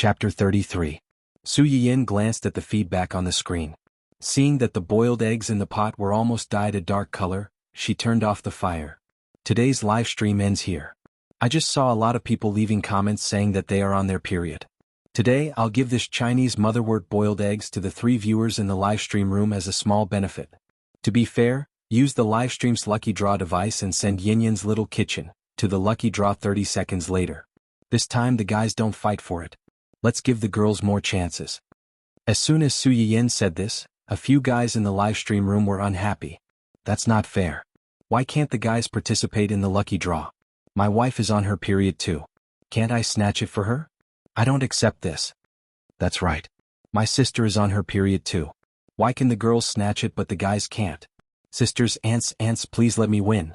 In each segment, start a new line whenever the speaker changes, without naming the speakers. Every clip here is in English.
Chapter 33. Su Yiyin glanced at the feedback on the screen. Seeing that the boiled eggs in the pot were almost dyed a dark color, she turned off the fire. Today's live stream ends here. I just saw a lot of people leaving comments saying that they are on their period. Today I'll give this Chinese motherwort boiled eggs to the 3 viewers in the live stream room as a small benefit. To be fair, use the live stream's lucky draw device and send Yinyin's little kitchen to the lucky draw 30 seconds later. This time the guys don't fight for it. Let's give the girls more chances. As soon as Su Yiyin said this, a few guys in the live stream room were unhappy. That's not fair. Why can't the guys participate in the lucky draw? My wife is on her period too. Can't I snatch it for her? I don't accept this. That's right. My sister is on her period too. Why can the girls snatch it but the guys can't? Sisters, aunts, please let me win.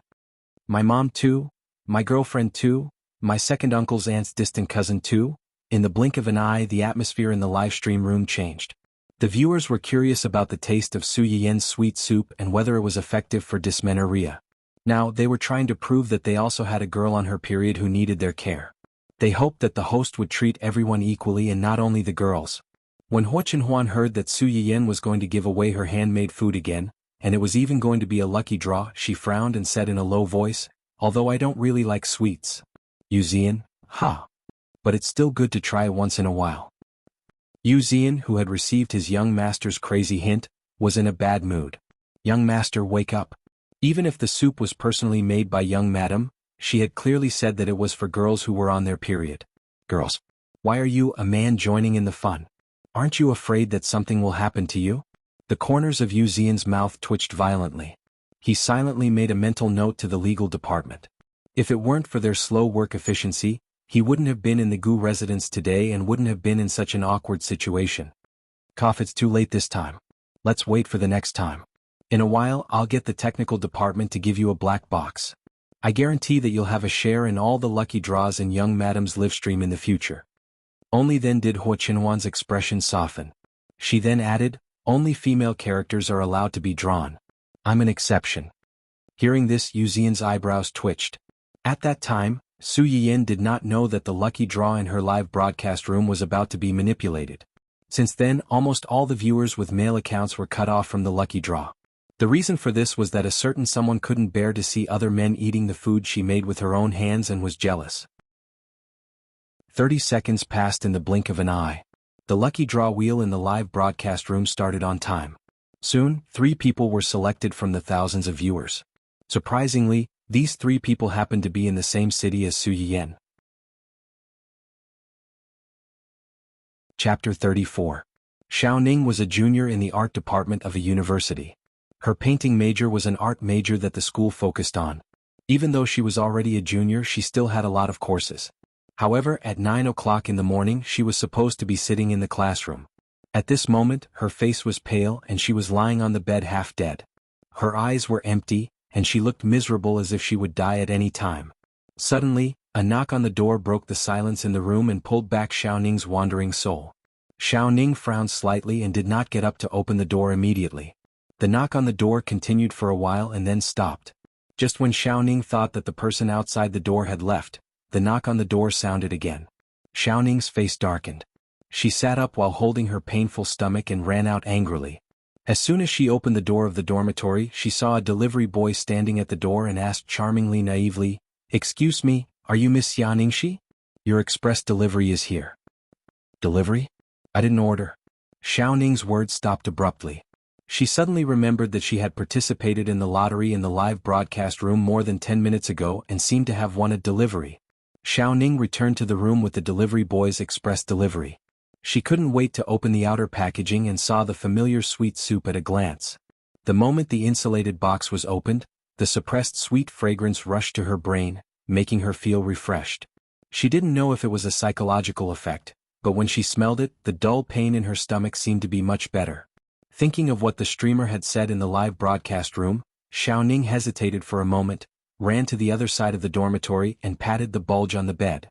My mom too? My girlfriend too? My second uncle's aunt's distant cousin too? In the blink of an eye, the atmosphere in the live stream room changed. The viewers were curious about the taste of Su Yiyin's sweet soup and whether it was effective for dysmenorrhea. Now, they were trying to prove that they also had a girl on her period who needed their care. They hoped that the host would treat everyone equally and not only the girls. When xuanhuan heard that Su Yiyin was going to give away her handmade food again, and it was even going to be a lucky draw, she frowned and said in a low voice, "Although I don't really like sweets. Yuzian, ha. But it's still good to try once in a while." Yuzian, who had received his young master's crazy hint, was in a bad mood. "Young master, wake up." Even if the soup was personally made by young madam, she had clearly said that it was for girls who were on their period. "Girls, why are you, a man, joining in the fun? Aren't you afraid that something will happen to you?" The corners of Yuzian's mouth twitched violently. He silently made a mental note to the legal department. If it weren't for their slow work efficiency, he wouldn't have been in the Gu residence today and wouldn't have been in such an awkward situation. Cough, it's too late this time. Let's wait for the next time. In a while I'll get the technical department to give you a black box. I guarantee that you'll have a share in all the lucky draws in young madam's live stream in the future. Only then did xuanhuan's expression soften. She then added, "Only female characters are allowed to be drawn. I'm an exception." Hearing this, Yuzian's eyebrows twitched. At that time, Su Yiyin did not know that the lucky draw in her live broadcast room was about to be manipulated. Since then, almost all the viewers with male accounts were cut off from the lucky draw. The reason for this was that a certain someone couldn't bear to see other men eating the food she made with her own hands and was jealous. 30 seconds passed in the blink of an eye. The lucky draw wheel in the live broadcast room started on time. Soon, 3 people were selected from the thousands of viewers. Surprisingly, these 3 people happened to be in the same city as Su Yiyin. Chapter 34. Xiaoning was a junior in the art department of a university. Her painting major was an art major that the school focused on. Even though she was already a junior, she still had a lot of courses. However, at 9 o'clock in the morning she was supposed to be sitting in the classroom. At this moment, her face was pale and she was lying on the bed half dead. Her eyes were empty, and she looked miserable as if she would die at any time. Suddenly, a knock on the door broke the silence in the room and pulled back Xiaoning's wandering soul. Xiaoning frowned slightly and did not get up to open the door immediately. The knock on the door continued for a while and then stopped. Just when Xiaoning thought that the person outside the door had left, the knock on the door sounded again. Xiaoning's face darkened. She sat up while holding her painful stomach and ran out angrily. As soon as she opened the door of the dormitory, she saw a delivery boy standing at the door and asked charmingly naively, "Excuse me, are you Miss Xianxia? Your express delivery is here." "Delivery? I didn't order." Xiaoning's words stopped abruptly. She suddenly remembered that she had participated in the lottery in the live broadcast room more than 10 minutes ago and seemed to have won a delivery. Xiaoning returned to the room with the delivery boy's express delivery. She couldn't wait to open the outer packaging and saw the familiar sweet soup at a glance. The moment the insulated box was opened, the suppressed sweet fragrance rushed to her brain, making her feel refreshed. She didn't know if it was a psychological effect, but when she smelled it, the dull pain in her stomach seemed to be much better. Thinking of what the streamer had said in the live broadcast room, Xiaoning hesitated for a moment, ran to the other side of the dormitory and patted the bulge on the bed.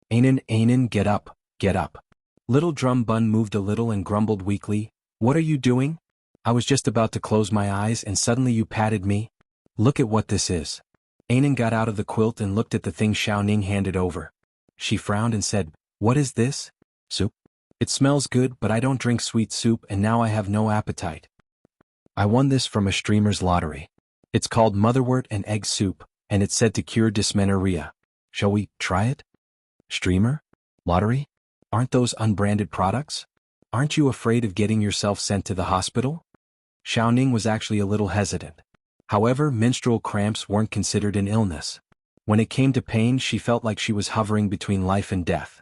Ainen, get up, get up." Little Drum Bun moved a little and grumbled weakly, "What are you doing? I was just about to close my eyes and suddenly you patted me. Look at what this is." Ainen got out of the quilt and looked at the thing Xiaoning handed over. She frowned and said, "What is this?" Soup? It smells good, but I don't drink sweet soup and now I have no appetite. I won this from a streamer's lottery. It's called motherwort and egg soup, and it's said to cure dysmenorrhea. Shall we try it? Streamer? Lottery? Aren't those unbranded products? Aren't you afraid of getting yourself sent to the hospital? Xiaoning was actually a little hesitant. However, menstrual cramps weren't considered an illness. When it came to pain, she felt like she was hovering between life and death.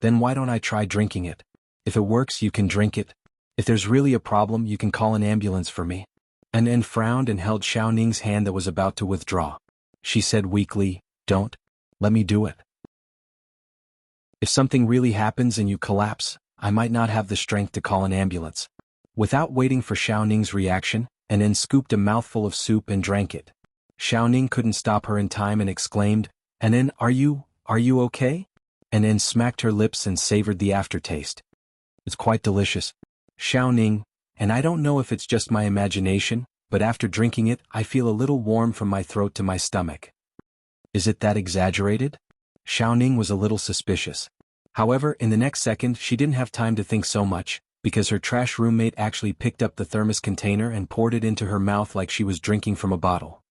Then why don't I try drinking it? If it works, you can drink it. If there's really a problem, you can call an ambulance for me. An frowned and held Xiaoning's hand that was about to withdraw. She said weakly, "Don't. Let me do it. If something really happens and you collapse, I might not have the strength to call an ambulance." Without waiting for Xiaoning's reaction, An scooped a mouthful of soup and drank it. Xiaoning couldn't stop her in time and exclaimed, "An, are you okay?" An smacked her lips and savored the aftertaste. "It's quite delicious, Xiaoning, and I don't know if it's just my imagination, but after drinking it, I feel a little warm from my throat to my stomach." "Is it that exaggerated?" Xiaoning was a little suspicious. However, in the next second she didn't have time to think so much, because her trash roommate actually picked up the thermos container and poured it into her mouth like she was drinking from a bottle.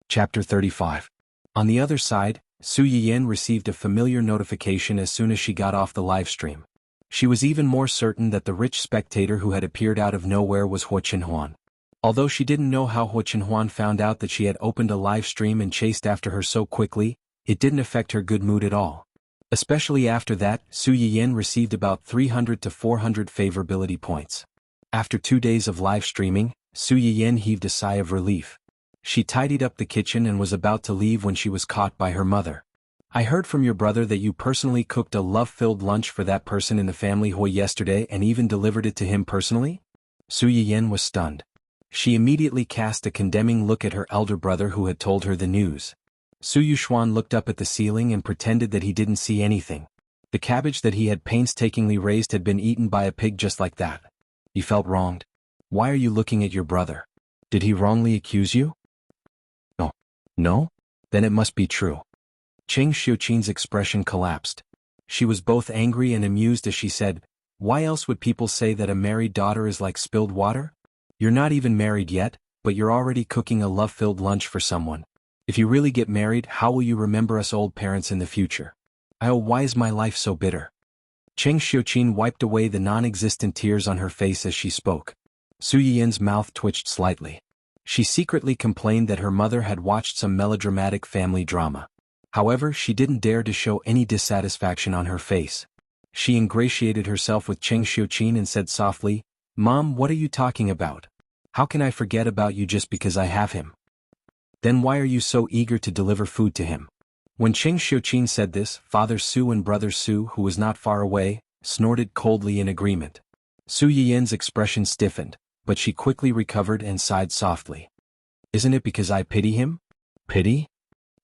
Chapter 35. On the other side, Su Yiyan received a familiar notification as soon as she got off the livestream. She was even more certain that the rich spectator who had appeared out of nowhere was xuanhuan. Although she didn't know how xuanhuan found out that she had opened a livestream and chased after her so quickly, it didn't affect her good mood at all. Especially after that, Su Yiyan received about 300 to 400 favorability points. After 2 days of live streaming, Su Yiyan heaved a sigh of relief. She tidied up the kitchen and was about to leave when she was caught by her mother. "I heard from your brother that you personally cooked a love-filled lunch for that person in the family hall yesterday and even delivered it to him personally?" Su Yiyan was stunned. She immediately cast a condemning look at her elder brother who had told her the news. Su Yuxuan looked up at the ceiling and pretended that he didn't see anything. The cabbage that he had painstakingly raised had been eaten by a pig just like that. He felt wronged. "Why are you looking at your brother? Did he wrongly accuse you?" No? Then it must be true. Cheng Xiuqin's expression collapsed. She was both angry and amused as she said, "Why else would people say that a married daughter is like spilled water? You're not even married yet, but you're already cooking a love-filled lunch for someone. If you really get married, how will you remember us old parents in the future? Oh, why is my life so bitter?" Cheng Xiuqin wiped away the non-existent tears on her face as she spoke. Su Yiyan's mouth twitched slightly. She secretly complained that her mother had watched some melodramatic family drama. However, she didn't dare to show any dissatisfaction on her face. She ingratiated herself with Cheng Xiuqin and said softly, "Mom, what are you talking about? How can I forget about you just because I have him? Then why are you so eager to deliver food to him?" When Cheng Xiuqin said this, Father Su and Brother Su, who was not far away, snorted coldly in agreement. Su Yiyan's expression stiffened, but she quickly recovered and sighed softly. "Isn't it because I pity him?" "Pity?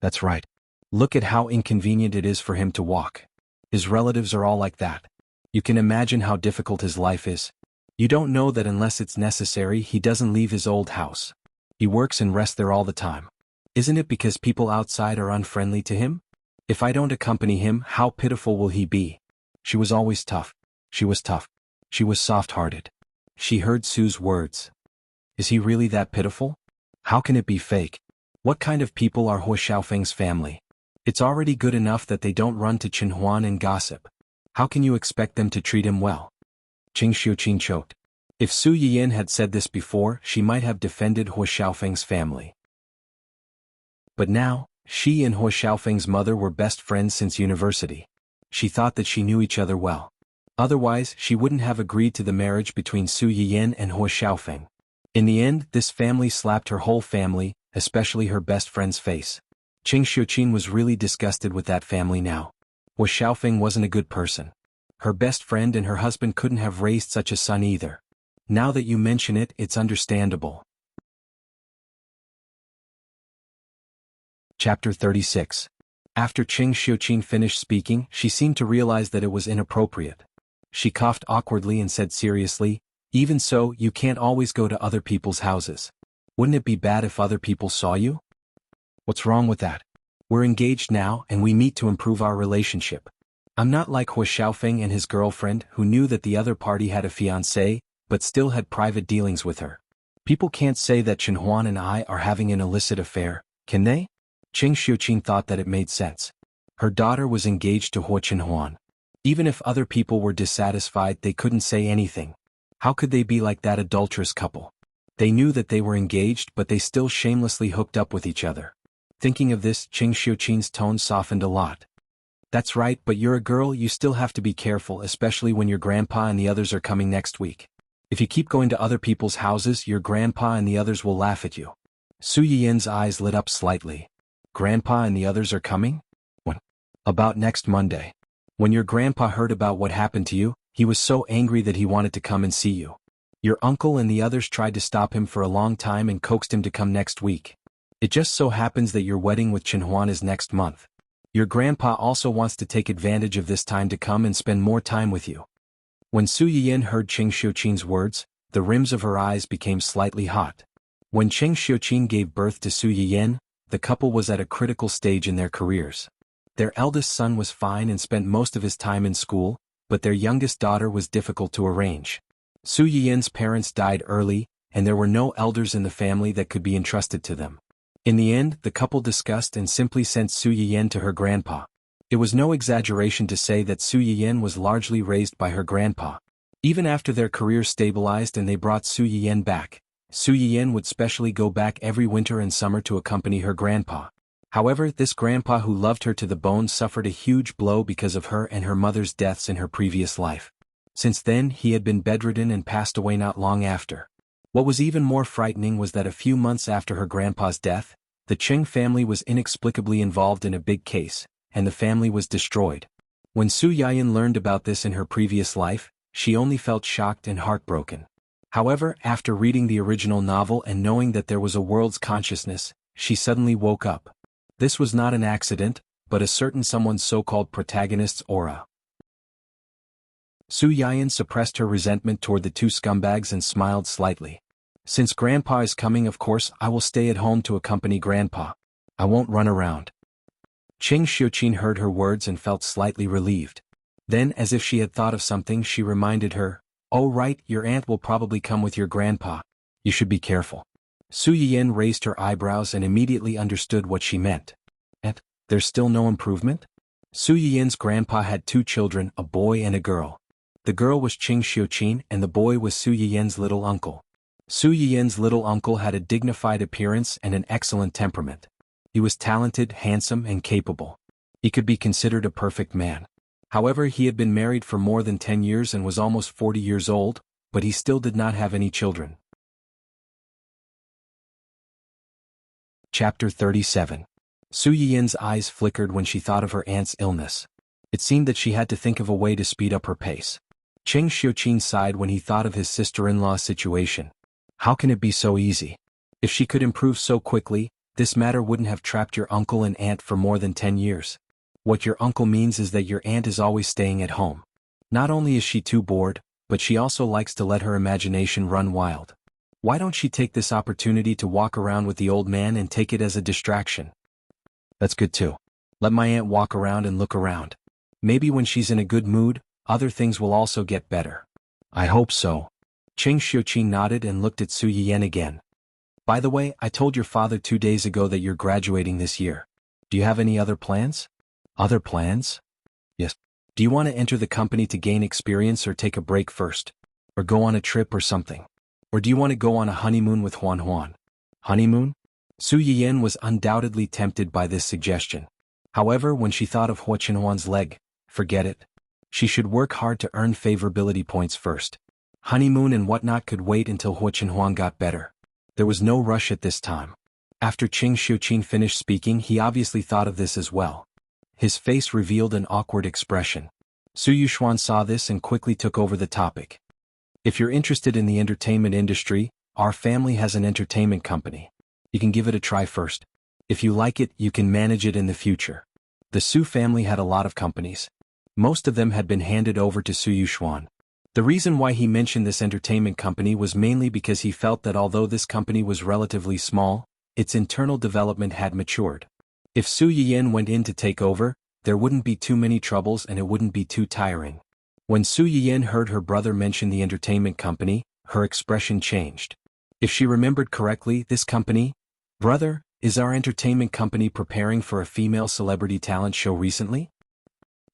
That's right. Look at how inconvenient it is for him to walk. His relatives are all like that. You can imagine how difficult his life is. You don't know that unless it's necessary he doesn't leave his old house. He works and rests there all the time. Isn't it because people outside are unfriendly to him? If I don't accompany him, how pitiful will he be? She was always tough. She was tough. She was soft-hearted." She heard Su's words. Is he really that pitiful? How can it be fake? What kind of people are Huo Xiaofeng's family? It's already good enough that they don't run to Xuanhuan and gossip. How can you expect them to treat him well? Cheng Xiuqin choked. If Su Yiyan had said this before, she might have defended Huo Xiaofeng's family. But now, she and Huo Xiaofeng's mother were best friends since university. She thought that she knew each other well. Otherwise, she wouldn't have agreed to the marriage between Su Yiyan and Huo Xiaofeng. In the end, this family slapped her whole family, especially her best friend's face. Cheng Xiuqin was really disgusted with that family now. Huo Xiaofeng wasn't a good person. Her best friend and her husband couldn't have raised such a son either. Now that you mention it, it's understandable. Chapter 36. After Cheng Xiuqin finished speaking, she seemed to realize that it was inappropriate. She coughed awkwardly and said seriously, "Even so, you can't always go to other people's houses. Wouldn't it be bad if other people saw you?" "What's wrong with that? We're engaged now and we meet to improve our relationship. I'm not like Hua Xiaofeng and his girlfriend who knew that the other party had a fiancé, but still had private dealings with her. People can't say that Xuanhuan and I are having an illicit affair, can they? Cheng Xiuqin thought that it made sense. Her daughter was engaged to Hua Xuanhuan. Even if other people were dissatisfied, they couldn't say anything. How could they be like that adulterous couple? They knew that they were engaged, but they still shamelessly hooked up with each other. Thinking of this, Cheng Xiuqin's tone softened a lot. That's right, but you're a girl, you still have to be careful, especially when your grandpa and the others are coming next week. If you keep going to other people's houses, your grandpa and the others will laugh at you. Su Yiyan's eyes lit up slightly. Grandpa and the others are coming? When? About next Monday. When your grandpa heard about what happened to you, he was so angry that he wanted to come and see you. Your uncle and the others tried to stop him for a long time and coaxed him to come next week. It just so happens that your wedding with Xuanhuan is next month. Your grandpa also wants to take advantage of this time to come and spend more time with you. When Su Yiyan heard Cheng Xiuqin's words, the rims of her eyes became slightly hot. When Cheng Xiuqin gave birth to Su Yiyan, the couple was at a critical stage in their careers. Their eldest son was fine and spent most of his time in school, but their youngest daughter was difficult to arrange. Su Yiyan's parents died early, and there were no elders in the family that could be entrusted to them. In the end, the couple discussed and simply sent Su Yiyan to her grandpa. It was no exaggeration to say that Su Yiyan was largely raised by her grandpa. Even after their careers stabilized and they brought Su Yiyan back, Su Yiyan would specially go back every winter and summer to accompany her grandpa. However, this grandpa who loved her to the bone suffered a huge blow because of her and her mother's deaths in her previous life. Since then, he had been bedridden and passed away not long after. What was even more frightening was that a few months after her grandpa's death, the Cheng family was inexplicably involved in a big case, and the family was destroyed. When Su Yiyan learned about this in her previous life, she only felt shocked and heartbroken. However, after reading the original novel and knowing that there was a world's consciousness, she suddenly woke up. This was not an accident, but a certain someone's so-called protagonist's aura. Su Yiyan suppressed her resentment toward the two scumbags and smiled slightly. Since Grandpa is coming, of course, I will stay at home to accompany Grandpa. I won't run around. Cheng Xiuqin heard her words and felt slightly relieved. Then, as if she had thought of something, she reminded her, "Oh right, your aunt will probably come with your grandpa. You should be careful." Su Yiyan raised her eyebrows and immediately understood what she meant. And, there's still no improvement? Su Yiyan's grandpa had two children, a boy and a girl. The girl was Cheng Xiuqin and the boy was Su Yiyan's little uncle. Su Yiyan's little uncle had a dignified appearance and an excellent temperament. He was talented, handsome, and capable. He could be considered a perfect man. However, he had been married for more than 10 years and was almost 40 years old, but he still did not have any children. Chapter 37. Su Yiyan's eyes flickered when she thought of her aunt's illness. It seemed that she had to think of a way to speed up her pace. Cheng Xiuqin sighed when he thought of his sister-in-law's situation. How can it be so easy? If she could improve so quickly, this matter wouldn't have trapped your uncle and aunt for more than 10 years. What your uncle means is that your aunt is always staying at home. Not only is she too bored, but she also likes to let her imagination run wild. Why don't she take this opportunity to walk around with the old man and take it as a distraction? That's good too. Let my aunt walk around and look around. Maybe when she's in a good mood, other things will also get better. I hope so. Cheng Xiuqin nodded and looked at Su Yiyan again. By the way, I told your father 2 days ago that you're graduating this year. Do you have any other plans? Other plans? Yes. Do you want to enter the company to gain experience or take a break first? Or go on a trip or something? Or do you want to go on a honeymoon with Xuanhuan? Honeymoon? Su Yiyan was undoubtedly tempted by this suggestion. However, when she thought of Xuanhuan's leg, forget it. She should work hard to earn favorability points first. Honeymoon and whatnot could wait until Xuanhuan got better. There was no rush at this time. After Cheng Xiuqin finished speaking, he obviously thought of this as well. His face revealed an awkward expression. Su Yuxuan saw this and quickly took over the topic. If you're interested in the entertainment industry, our family has an entertainment company. You can give it a try first. If you like it, you can manage it in the future. The Su family had a lot of companies. Most of them had been handed over to Su Yuxuan. The reason why he mentioned this entertainment company was mainly because he felt that although this company was relatively small, its internal development had matured. If Su Yiyan went in to take over, there wouldn't be too many troubles and it wouldn't be too tiring. When Su Yiyan heard her brother mention the entertainment company, her expression changed. If she remembered correctly, this company, brother, is our entertainment company preparing for a female celebrity talent show recently?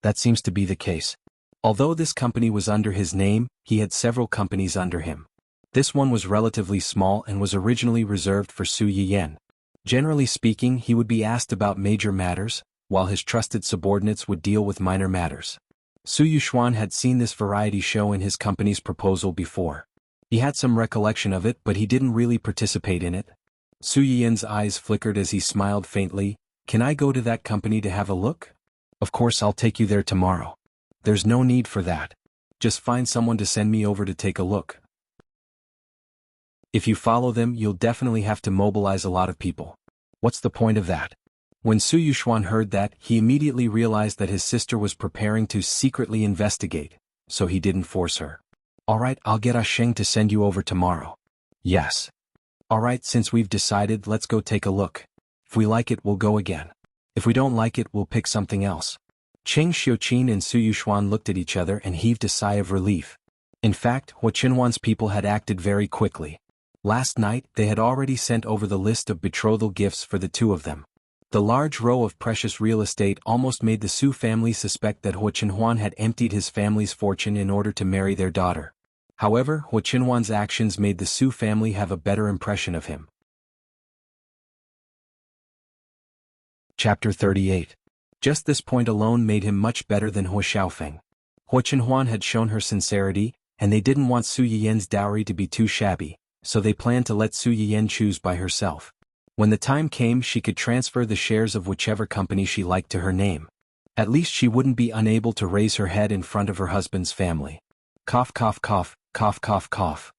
That seems to be the case. Although this company was under his name, he had several companies under him. This one was relatively small and was originally reserved for Su Yiyan. Generally speaking, he would be asked about major matters, while his trusted subordinates would deal with minor matters. Xuanhuan had seen this variety show in his company's proposal before. He had some recollection of it, but he didn't really participate in it. Su Yiyan's eyes flickered as he smiled faintly. Can I go to that company to have a look? Of course, I'll take you there tomorrow. There's no need for that. Just find someone to send me over to take a look. If you follow them, you'll definitely have to mobilize a lot of people. What's the point of that? When Xuanhuan heard that, he immediately realized that his sister was preparing to secretly investigate, so he didn't force her. Alright, I'll get Sheng to send you over tomorrow. Yes. Alright, since we've decided, let's go take a look. If we like it, we'll go again. If we don't like it, we'll pick something else. Cheng Xiuqin and Xuanhuan looked at each other and heaved a sigh of relief. In fact, Xuanhuan's people had acted very quickly. Last night, they had already sent over the list of betrothal gifts for the two of them. The large row of precious real estate almost made the Su family suspect that Xuanhuan had emptied his family's fortune in order to marry their daughter. However, Xuanhuan's actions made the Su family have a better impression of him. Chapter 38. Just this point alone made him much better than Hua Xiaofeng. Xuanhuan had shown her sincerity, and they didn't want Su Yiyan's dowry to be too shabby, so they planned to let Su Yiyan choose by herself. When the time came, she could transfer the shares of whichever company she liked to her name. At least she wouldn't be unable to raise her head in front of her husband's family. Cough cough cough, cough cough cough.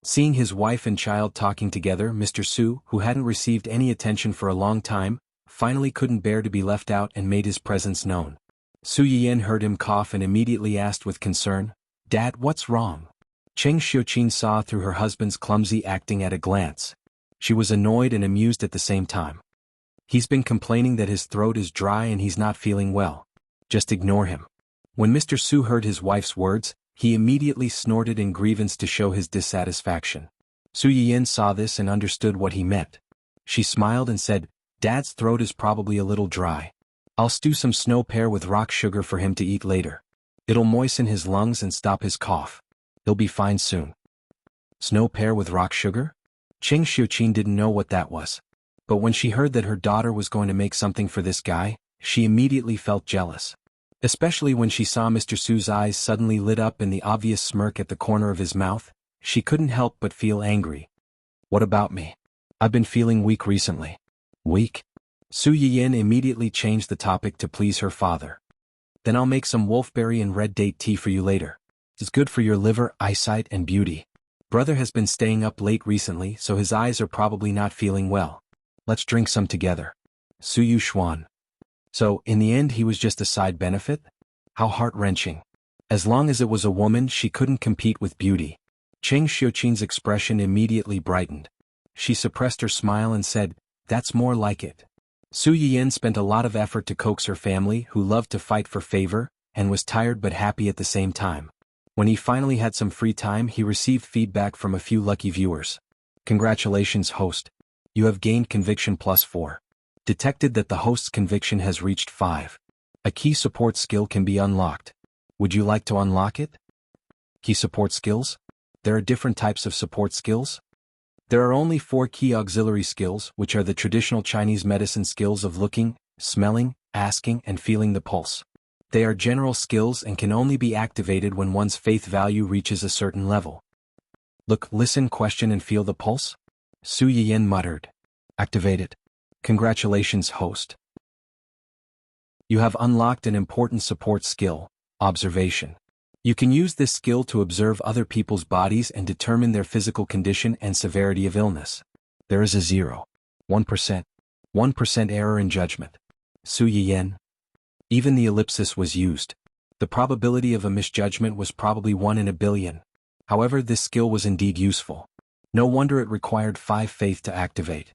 Seeing his wife and child talking together, Mr. Su, who hadn't received any attention for a long time, finally couldn't bear to be left out and made his presence known. Su Yiyan heard him cough and immediately asked with concern, "Dad, what's wrong?" Cheng Xiuqin saw through her husband's clumsy acting at a glance. She was annoyed and amused at the same time. He's been complaining that his throat is dry and he's not feeling well. Just ignore him. When Mr. Su heard his wife's words, he immediately snorted in grievance to show his dissatisfaction. Su Yiyan saw this and understood what he meant. She smiled and said, "Dad's throat is probably a little dry. I'll stew some snow pear with rock sugar for him to eat later. It'll moisten his lungs and stop his cough. He'll be fine soon." Snow pear with rock sugar? Cheng Xiuqin didn't know what that was. But when she heard that her daughter was going to make something for this guy, she immediately felt jealous. Especially when she saw Mr. Su's eyes suddenly lit up in the obvious smirk at the corner of his mouth, she couldn't help but feel angry. "What about me? I've been feeling weak recently." "Weak?" Su Yiyan immediately changed the topic to please her father. "Then I'll make some wolfberry and red date tea for you later. It's good for your liver, eyesight, and beauty. Brother has been staying up late recently, so his eyes are probably not feeling well. Let's drink some together." Xuanhuan. So, in the end he was just a side benefit? How heart-wrenching. As long as it was a woman, she couldn't compete with beauty. Cheng Xiuqin's expression immediately brightened. She suppressed her smile and said, "That's more like it." Su Yiyan spent a lot of effort to coax her family, who loved to fight for favor, and was tired but happy at the same time. When he finally had some free time, he received feedback from a few lucky viewers. "Congratulations, host. You have gained conviction +4. Detected that the host's conviction has reached 5. A key support skill can be unlocked. Would you like to unlock it?" Key support skills? There are different types of support skills? There are only 4 key auxiliary skills, which are the traditional Chinese medicine skills of looking, smelling, asking, and feeling the pulse. They are general skills and can only be activated when one's faith value reaches a certain level. "Look, listen, question, and feel the pulse?" Su Yiyan muttered. "Activate it. Congratulations, host. You have unlocked an important support skill, observation. You can use this skill to observe other people's bodies and determine their physical condition and severity of illness. There is a 1% error in judgment." Su Yiyan. Even the ellipsis was used. The probability of a misjudgment was probably 1 in a billion. However, this skill was indeed useful. No wonder it required 5 faith to activate.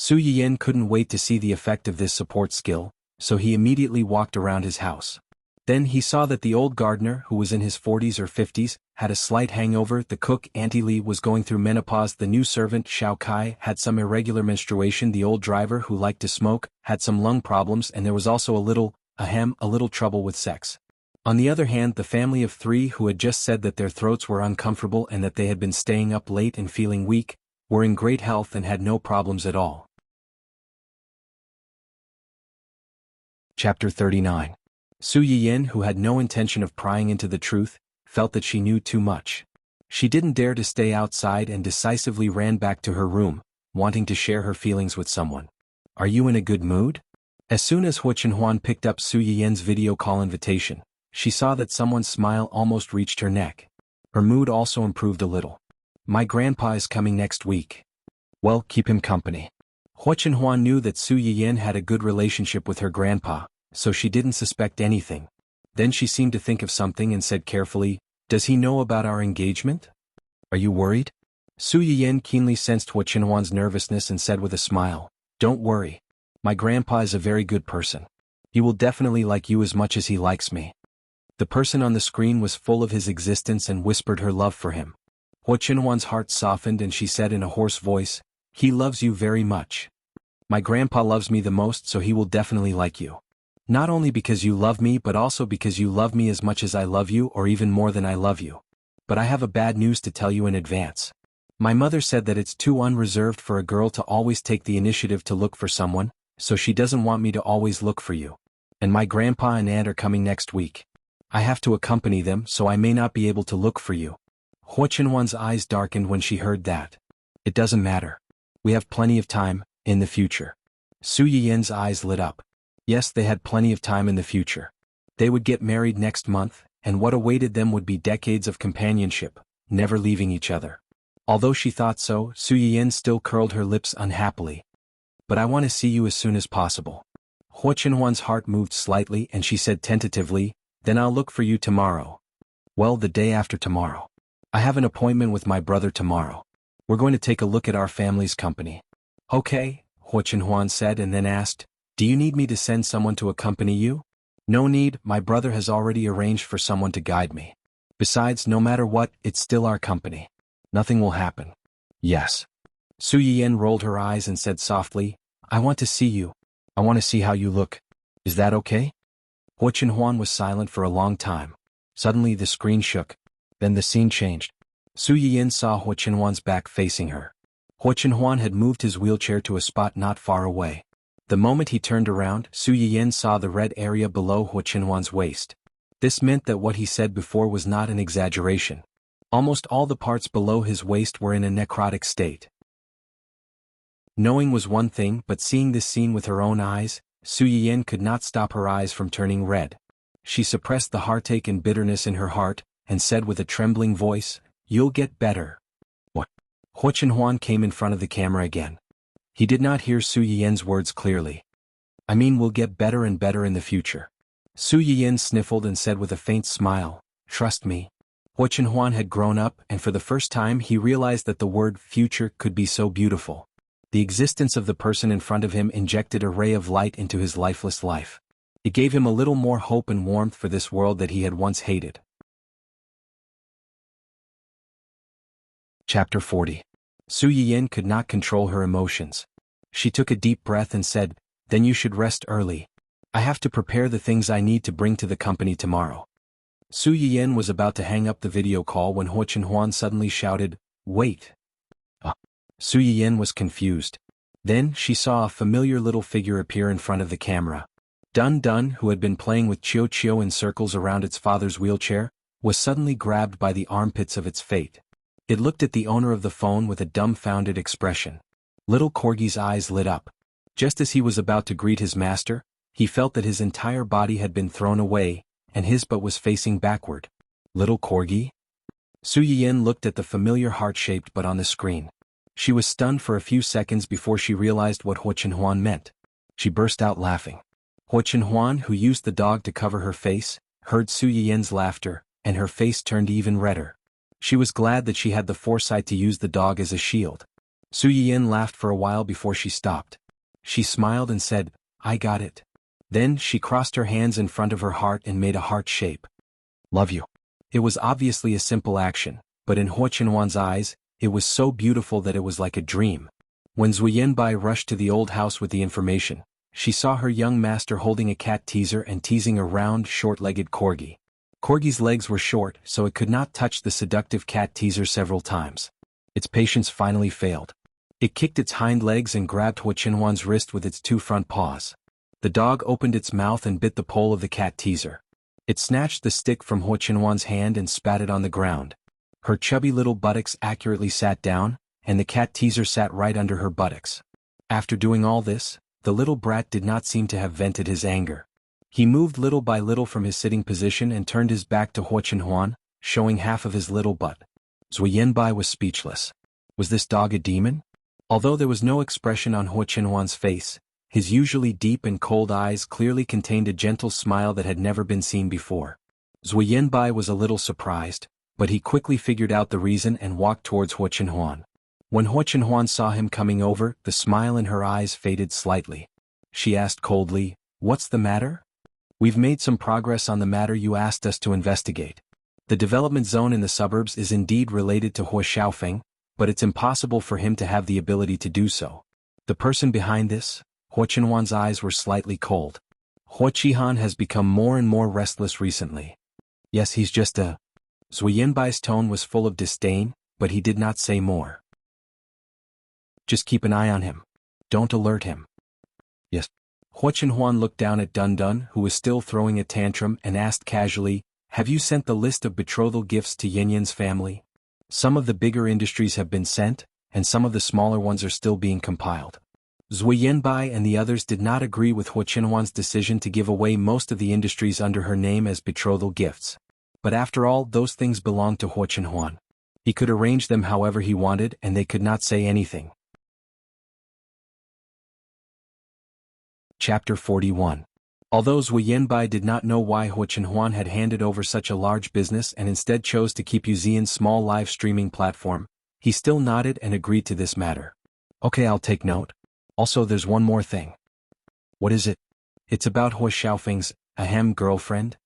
Su Yiyan couldn't wait to see the effect of this support skill, so he immediately walked around his house. Then he saw that the old gardener, who was in his 40s or 50s, had a slight hangover, the cook, Auntie Li, was going through menopause, the new servant, Xiao Kai, had some irregular menstruation, the old driver, who liked to smoke, had some lung problems, and there was also a little trouble with sex. On the other hand, the family of 3 who had just said that their throats were uncomfortable and that they had been staying up late and feeling weak, were in great health and had no problems at all. Chapter 39. Su Yiyan, who had no intention of prying into the truth, felt that she knew too much. She didn't dare to stay outside and decisively ran back to her room, wanting to share her feelings with someone. "Are you in a good mood?" As soon as xuanhuan picked up Su Yiyan's video call invitation, she saw that someone's smile almost reached her neck. Her mood also improved a little. "My grandpa is coming next week. Well, keep him company." Xuanhuan knew that Su Yiyan had a good relationship with her grandpa, so she didn't suspect anything. Then she seemed to think of something and said carefully, "Does he know about our engagement? Are you worried?" Su Yiyan keenly sensed Xuanhuan's nervousness and said with a smile, "Don't worry. My grandpa is a very good person. He will definitely like you as much as he likes me." The person on the screen was full of his existence and whispered her love for him. Xuanhuan's heart softened and she said in a hoarse voice, "He loves you very much. My grandpa loves me the most, so he will definitely like you. Not only because you love me but also because you love me as much as I love you or even more than I love you. But I have a bad news to tell you in advance. My mother said that it's too unreserved for a girl to always take the initiative to look for someone, so she doesn't want me to always look for you. And my grandpa and aunt are coming next week. I have to accompany them, so I may not be able to look for you." Xuanhuan's eyes darkened when she heard that. "It doesn't matter. We have plenty of time, in the future." Su Yiyan's eyes lit up. Yes, they had plenty of time in the future. They would get married next month, and what awaited them would be decades of companionship, never leaving each other. Although she thought so, Su Yiyan still curled her lips unhappily. "But I want to see you as soon as possible." Xuanhuan's heart moved slightly and she said tentatively, "Then I'll look for you tomorrow." "Well, the day after tomorrow. I have an appointment with my brother tomorrow. We're going to take a look at our family's company." "Okay," Xuanhuan said and then asked, "Do you need me to send someone to accompany you?" "No need, my brother has already arranged for someone to guide me. Besides, no matter what, it's still our company. Nothing will happen." "Yes." Su Yiyan rolled her eyes and said softly, "I want to see you. I want to see how you look. Is that okay?" Xuanhuan was silent for a long time. Suddenly the screen shook. Then the scene changed. Su Yiyan saw Xuanhuan's back facing her. Xuanhuan had moved his wheelchair to a spot not far away. The moment he turned around, Su Yiyan saw the red area below Xuanhuan's waist. This meant that what he said before was not an exaggeration. Almost all the parts below his waist were in a necrotic state. Knowing was one thing, but seeing this scene with her own eyes, Su Yiyan could not stop her eyes from turning red. She suppressed the heartache and bitterness in her heart, and said with a trembling voice, "You'll get better." "What?" Xuanhuan came in front of the camera again. He did not hear Su Yiyan's words clearly. "I mean we'll get better and better in the future." Su Yiyan sniffled and said with a faint smile, "Trust me." Xuanhuan had grown up and for the first time he realized that the word future could be so beautiful. The existence of the person in front of him injected a ray of light into his lifeless life. It gave him a little more hope and warmth for this world that he had once hated. Chapter 40. Su Yiyan could not control her emotions. She took a deep breath and said, "Then you should rest early. I have to prepare the things I need to bring to the company tomorrow." Su Yiyan was about to hang up the video call when Xuanhuan suddenly shouted, "Wait!" Su Yiyan was confused. Then she saw a familiar little figure appear in front of the camera. Dun Dun, who had been playing with Chiu Chiu in circles around its father's wheelchair, was suddenly grabbed by the armpits of its fate. It looked at the owner of the phone with a dumbfounded expression. Little Corgi's eyes lit up. Just as he was about to greet his master, he felt that his entire body had been thrown away, and his butt was facing backward. Little Corgi? Su Yiyan looked at the familiar heart-shaped butt on the screen. She was stunned for a few seconds before she realized what Xuanhuan meant. She burst out laughing. Xuanhuan, who used the dog to cover her face, heard Su Yiyan's laughter, and her face turned even redder. She was glad that she had the foresight to use the dog as a shield. Su Yiyan laughed for a while before she stopped. She smiled and said, I got it. Then she crossed her hands in front of her heart and made a heart shape. Love you. It was obviously a simple action, but in Xuanhuan's eyes, it was so beautiful that it was like a dream. When Zhu Yanbai rushed to the old house with the information, she saw her young master holding a cat teaser and teasing a round, short-legged corgi. Corgi's legs were short, so it could not touch the seductive cat teaser several times. Its patience finally failed. It kicked its hind legs and grabbed Xuanhuan's wrist with its two front paws. The dog opened its mouth and bit the pole of the cat teaser. It snatched the stick from Xuanhuan's hand and spat it on the ground. Her chubby little buttocks accurately sat down, and the cat teaser sat right under her buttocks. After doing all this, the little brat did not seem to have vented his anger. He moved little by little from his sitting position and turned his back to Xuanhuan, showing half of his little butt. Zhu Yanbai was speechless. Was this dog a demon? Although there was no expression on Xuanhuan's face, his usually deep and cold eyes clearly contained a gentle smile that had never been seen before. Zhu Yanbai was a little surprised, but he quickly figured out the reason and walked towards Xuanhuan. When Xuanhuan saw him coming over, the smile in her eyes faded slightly. She asked coldly, What's the matter? We've made some progress on the matter you asked us to investigate. The development zone in the suburbs is indeed related to Hua Xiaofeng, but it's impossible for him to have the ability to do so. The person behind this? Xuanhuan's eyes were slightly cold. Xuanhuan has become more and more restless recently. Yes, he's just a... Zhu Yanbai's tone was full of disdain, but he did not say more. Just keep an eye on him. Don't alert him. Yes. Xuanhuan looked down at Dun Dun, who was still throwing a tantrum, and asked casually, Have you sent the list of betrothal gifts to Yanyan's family? Some of the bigger industries have been sent, and some of the smaller ones are still being compiled. Zhu Yanbai and the others did not agree with Xuanhuan's decision to give away most of the industries under her name as betrothal gifts. But after all, those things belonged to Xuanhuan. He could arrange them however he wanted, and they could not say anything. Chapter 41. Although Zhu Yanbai did not know why Xuanhuan had handed over such a large business and instead chose to keep Yuzian's small live streaming platform, he still nodded and agreed to this matter. Okay, I'll take note. Also, there's one more thing. What is it? It's about Hua Xiaofeng's, girlfriend?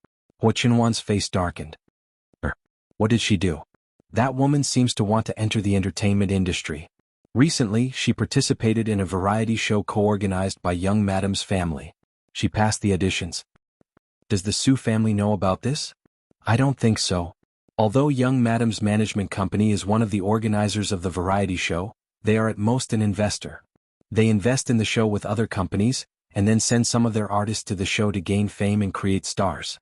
Xuanhuan's face darkened. What did she do? That woman seems to want to enter the entertainment industry. Recently, she participated in a variety show co-organized by young Madam's family. She passed the auditions. Does the Su family know about this? I don't think so. Although young Madam's management company is one of the organizers of the variety show, they are at most an investor. They invest in the show with other companies, and then send some of their artists to the show to gain fame and create stars.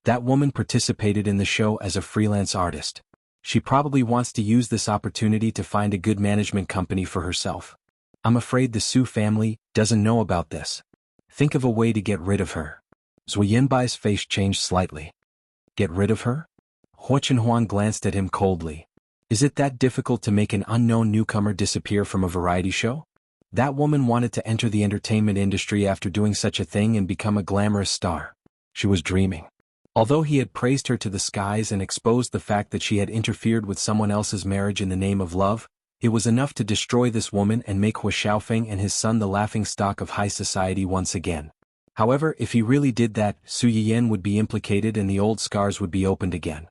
That woman participated in the show as a freelance artist. She probably wants to use this opportunity to find a good management company for herself. I'm afraid the Su family doesn't know about this. Think of a way to get rid of her. Zhu Yanbai's face changed slightly. Get rid of her? Xuanhuan glanced at him coldly. Is it that difficult to make an unknown newcomer disappear from a variety show? That woman wanted to enter the entertainment industry after doing such a thing and become a glamorous star. She was dreaming. Although he had praised her to the skies and exposed the fact that she had interfered with someone else's marriage in the name of love, it was enough to destroy this woman and make Hua Xiaofeng and his son the laughingstock of high society once again. However, if he really did that, Su Yiyan would be implicated and the old scars would be opened again.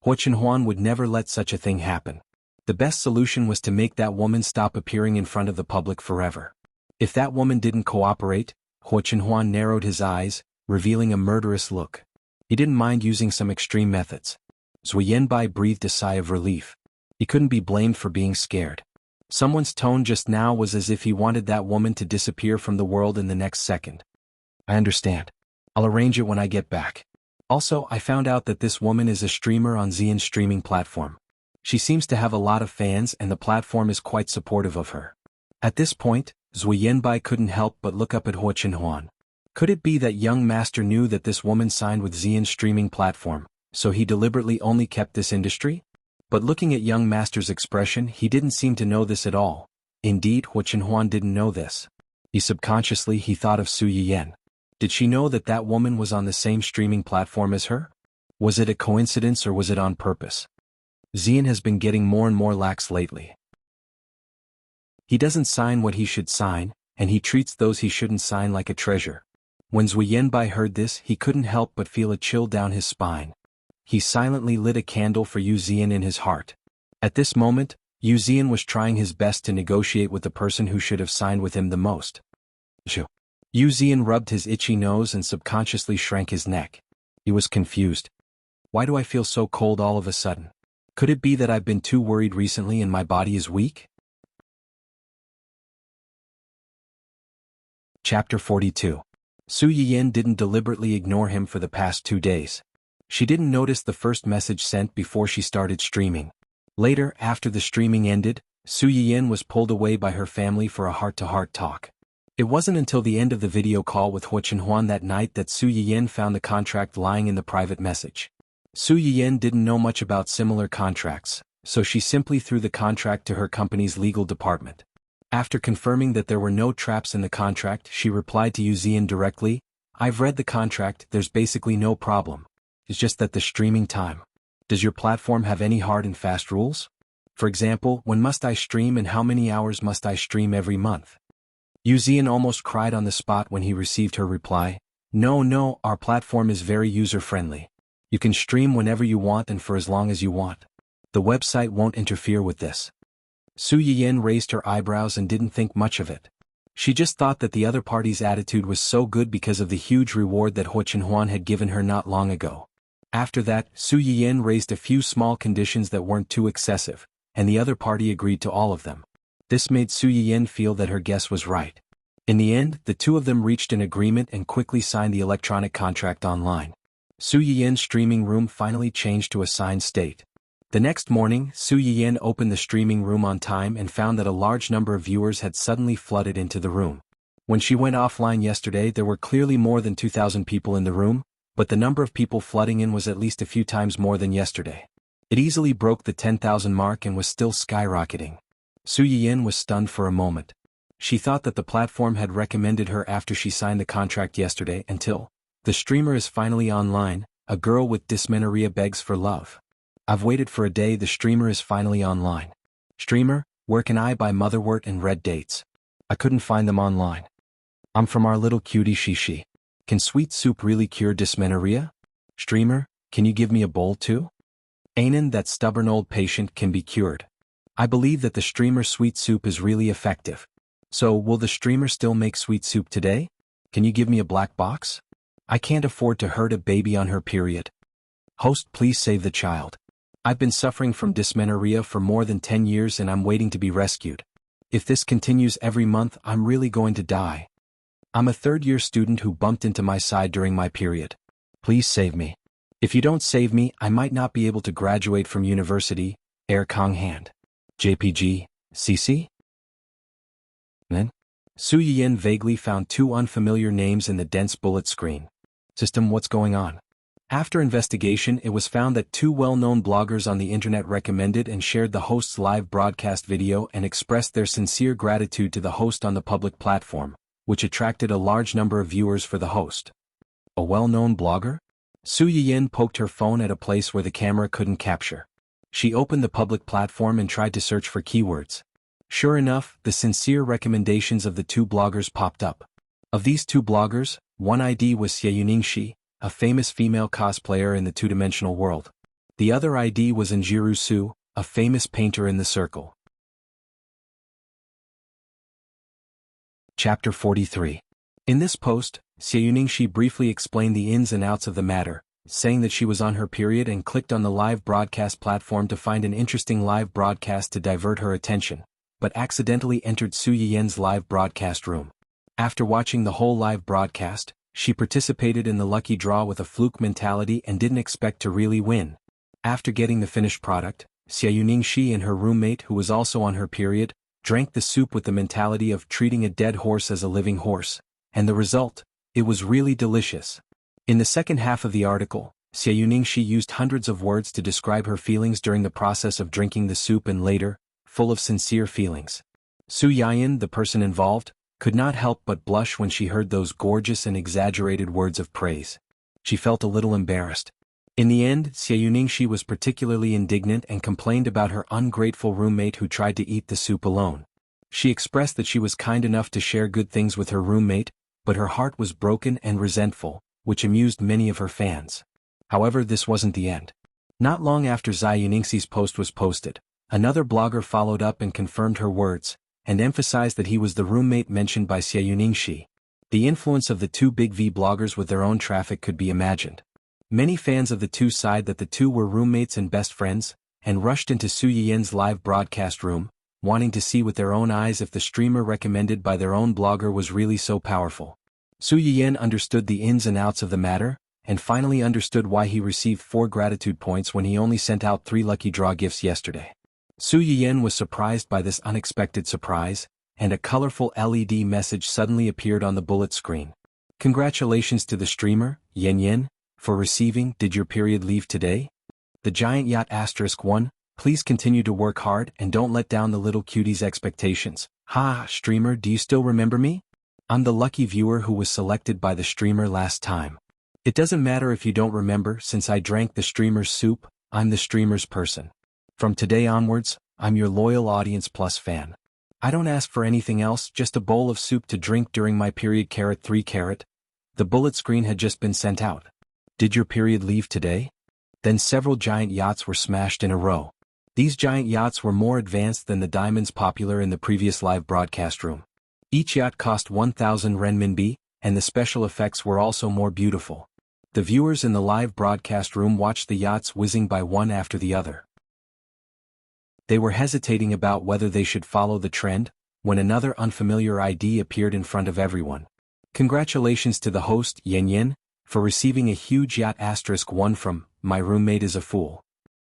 Xuanhuan would never let such a thing happen. The best solution was to make that woman stop appearing in front of the public forever. If that woman didn't cooperate, Xuanhuan narrowed his eyes, revealing a murderous look. He didn't mind using some extreme methods. Zhu Yanbai breathed a sigh of relief. He couldn't be blamed for being scared. Someone's tone just now was as if he wanted that woman to disappear from the world in the next second. I understand. I'll arrange it when I get back. Also, I found out that this woman is a streamer on Xian's streaming platform. She seems to have a lot of fans and the platform is quite supportive of her. At this point, Zhu Yanbai couldn't help but look up at Xuanhuan. Could it be that young master knew that this woman signed with Xian's streaming platform, so he deliberately only kept this industry? But looking at young master's expression, he didn't seem to know this at all. Indeed, Xuanhuan didn't know this. Subconsciously he thought of Su Yiyan. Did she know that that woman was on the same streaming platform as her? Was it a coincidence or was it on purpose? Xian has been getting more and more lax lately. He doesn't sign what he should sign, and he treats those he shouldn't sign like a treasure. When Zhu Yanbai heard this, he couldn't help but feel a chill down his spine. He silently lit a candle for Yu Zian in his heart. At this moment, Yu Zian was trying his best to negotiate with the person who should have signed with him the most. Yu Zian rubbed his itchy nose and subconsciously shrank his neck. He was confused. Why do I feel so cold all of a sudden? Could it be that I've been too worried recently and my body is weak? Chapter 42. Su Yiyan didn't deliberately ignore him for the past 2 days. She didn't notice the first message sent before she started streaming. Later, after the streaming ended, Su Yiyan was pulled away by her family for a heart-to-heart talk. It wasn't until the end of the video call with xuanhuan that night that Su Yiyan found the contract lying in the private message. Su Yiyan didn't know much about similar contracts, so she simply threw the contract to her company's legal department. After confirming that there were no traps in the contract, she replied to Yu Zian directly, "I've read the contract, there's basically no problem. It's just that the streaming time. Does your platform have any hard and fast rules? For example, when must I stream and how many hours must I stream every month?" Yu Zian almost cried on the spot when he received her reply, No, our platform is very user-friendly. You can stream whenever you want and for as long as you want. The website won't interfere with this." Su Yiyan raised her eyebrows and didn't think much of it. She just thought that the other party's attitude was so good because of the huge reward that xuanhuan had given her not long ago. After that, Su Yiyan raised a few small conditions that weren't too excessive, and the other party agreed to all of them. This made Su Yiyan feel that her guess was right. In the end, the two of them reached an agreement and quickly signed the electronic contract online. Su Yiyan's streaming room finally changed to a signed state. The next morning, Su Yiyan opened the streaming room on time and found that a large number of viewers had suddenly flooded into the room. When she went offline yesterday, there were clearly more than 2,000 people in the room, but the number of people flooding in was at least a few times more than yesterday. It easily broke the 10,000 mark and was still skyrocketing. Su Yiyan was stunned for a moment. She thought that the platform had recommended her after she signed the contract yesterday until the streamer is finally online. A girl with dysmenorrhea begs for love. I've waited for a day. The streamer is finally online. Streamer, where can I buy motherwort and red dates? I couldn't find them online. I'm from our little cutie Shishi. Can sweet soup really cure dysmenorrhea? Streamer, can you give me a bowl too? Anan, that stubborn old patient, can be cured. I believe that the streamer sweet soup is really effective. So, will the streamer still make sweet soup today? Can you give me a black box? I can't afford to hurt a baby on her period. Host, please save the child. I've been suffering from dysmenorrhea for more than 10 years and I'm waiting to be rescued. If this continues every month, I'm really going to die. I'm a third-year student who bumped into my side during my period. Please save me. If you don't save me, I might not be able to graduate from university. Air Kong Hand. JPG, CC? Then? Su Yiyan vaguely found 2 unfamiliar names in the dense bullet screen. System, what's going on? After investigation, it was found that 2 well-known bloggers on the internet recommended and shared the host's live broadcast video and expressed their sincere gratitude to the host on the public platform, which attracted a large number of viewers for the host. A well-known blogger? Su Yiyan poked her phone at a place where the camera couldn't capture. She opened the public platform and tried to search for keywords. Sure enough, the sincere recommendations of the 2 bloggers popped up. Of these 2 bloggers, one ID was xianxia, a famous female cosplayer in the two-dimensional world. The other ID was Jiru Su, a famous painter in the circle. Chapter 43. In this post, xianxia briefly explained the ins and outs of the matter, saying that she was on her period and clicked on the live broadcast platform to find an interesting live broadcast to divert her attention, but accidentally entered Su Yiyan's live broadcast room. After watching the whole live broadcast, she participated in the lucky draw with a fluke mentality and didn't expect to really win. After getting the finished product, xianxia and her roommate, who was also on her period, drank the soup with the mentality of treating a dead horse as a living horse, and the result? It was really delicious. In the second half of the article, xianxia used hundreds of words to describe her feelings during the process of drinking the soup and later, full of sincere feelings. Su Yiyan, the person involved, could not help but blush when she heard those gorgeous and exaggerated words of praise. She felt a little embarrassed. In the end, xianxia was particularly indignant and complained about her ungrateful roommate who tried to eat the soup alone. She expressed that she was kind enough to share good things with her roommate, but her heart was broken and resentful, which amused many of her fans. However, this wasn't the end. Not long after xianxi's post was posted, another blogger followed up and confirmed her words, and emphasized that he was the roommate mentioned by xianxi. The influence of the two big V bloggers with their own traffic could be imagined. Many fans of the two sighed that the two were roommates and best friends, and rushed into Su Yiyan's live broadcast room, wanting to see with their own eyes if the streamer recommended by their own blogger was really so powerful. Su Yiyan understood the ins and outs of the matter, and finally understood why he received 4 gratitude points when he only sent out 3 lucky draw gifts yesterday. Su Yiyan was surprised by this unexpected surprise, and a colorful LED message suddenly appeared on the bullet screen. Congratulations to the streamer, Yan, for receiving Did Your Period Leave Today? The giant yacht *1, please continue to work hard and don't let down the little cutie's expectations. Ha, streamer, do you still remember me? I'm the lucky viewer who was selected by the streamer last time. It doesn't matter if you don't remember, since I drank the streamer's soup, I'm the streamer's person. From today onwards, I'm your loyal Audience Plus fan. I don't ask for anything else, just a bowl of soup to drink during my period. 3. The bullet screen had just been sent out. Did your period leave today? Then several giant yachts were smashed in a row. These giant yachts were more advanced than the diamonds popular in the previous live broadcast room. Each yacht cost 1,000 renminbi, and the special effects were also more beautiful. The viewers in the live broadcast room watched the yachts whizzing by one after the other. They were hesitating about whether they should follow the trend, when another unfamiliar ID appeared in front of everyone. Congratulations to the host, Yan, for receiving a huge yacht *1 from My Roommate is a Fool.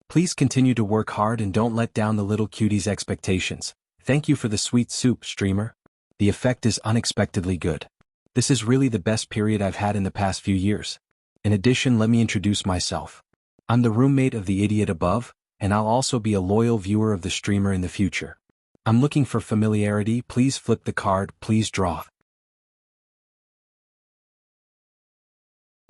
Please continue to work hard and don't let down the little cutie's expectations. Thank you for the sweet soup, streamer. The effect is unexpectedly good. This is really the best period I've had in the past few years. In addition, let me introduce myself. I'm the roommate of the idiot above, and I'll also be a loyal viewer of the streamer in the future. I'm looking for familiarity. Please flip the card, please draw.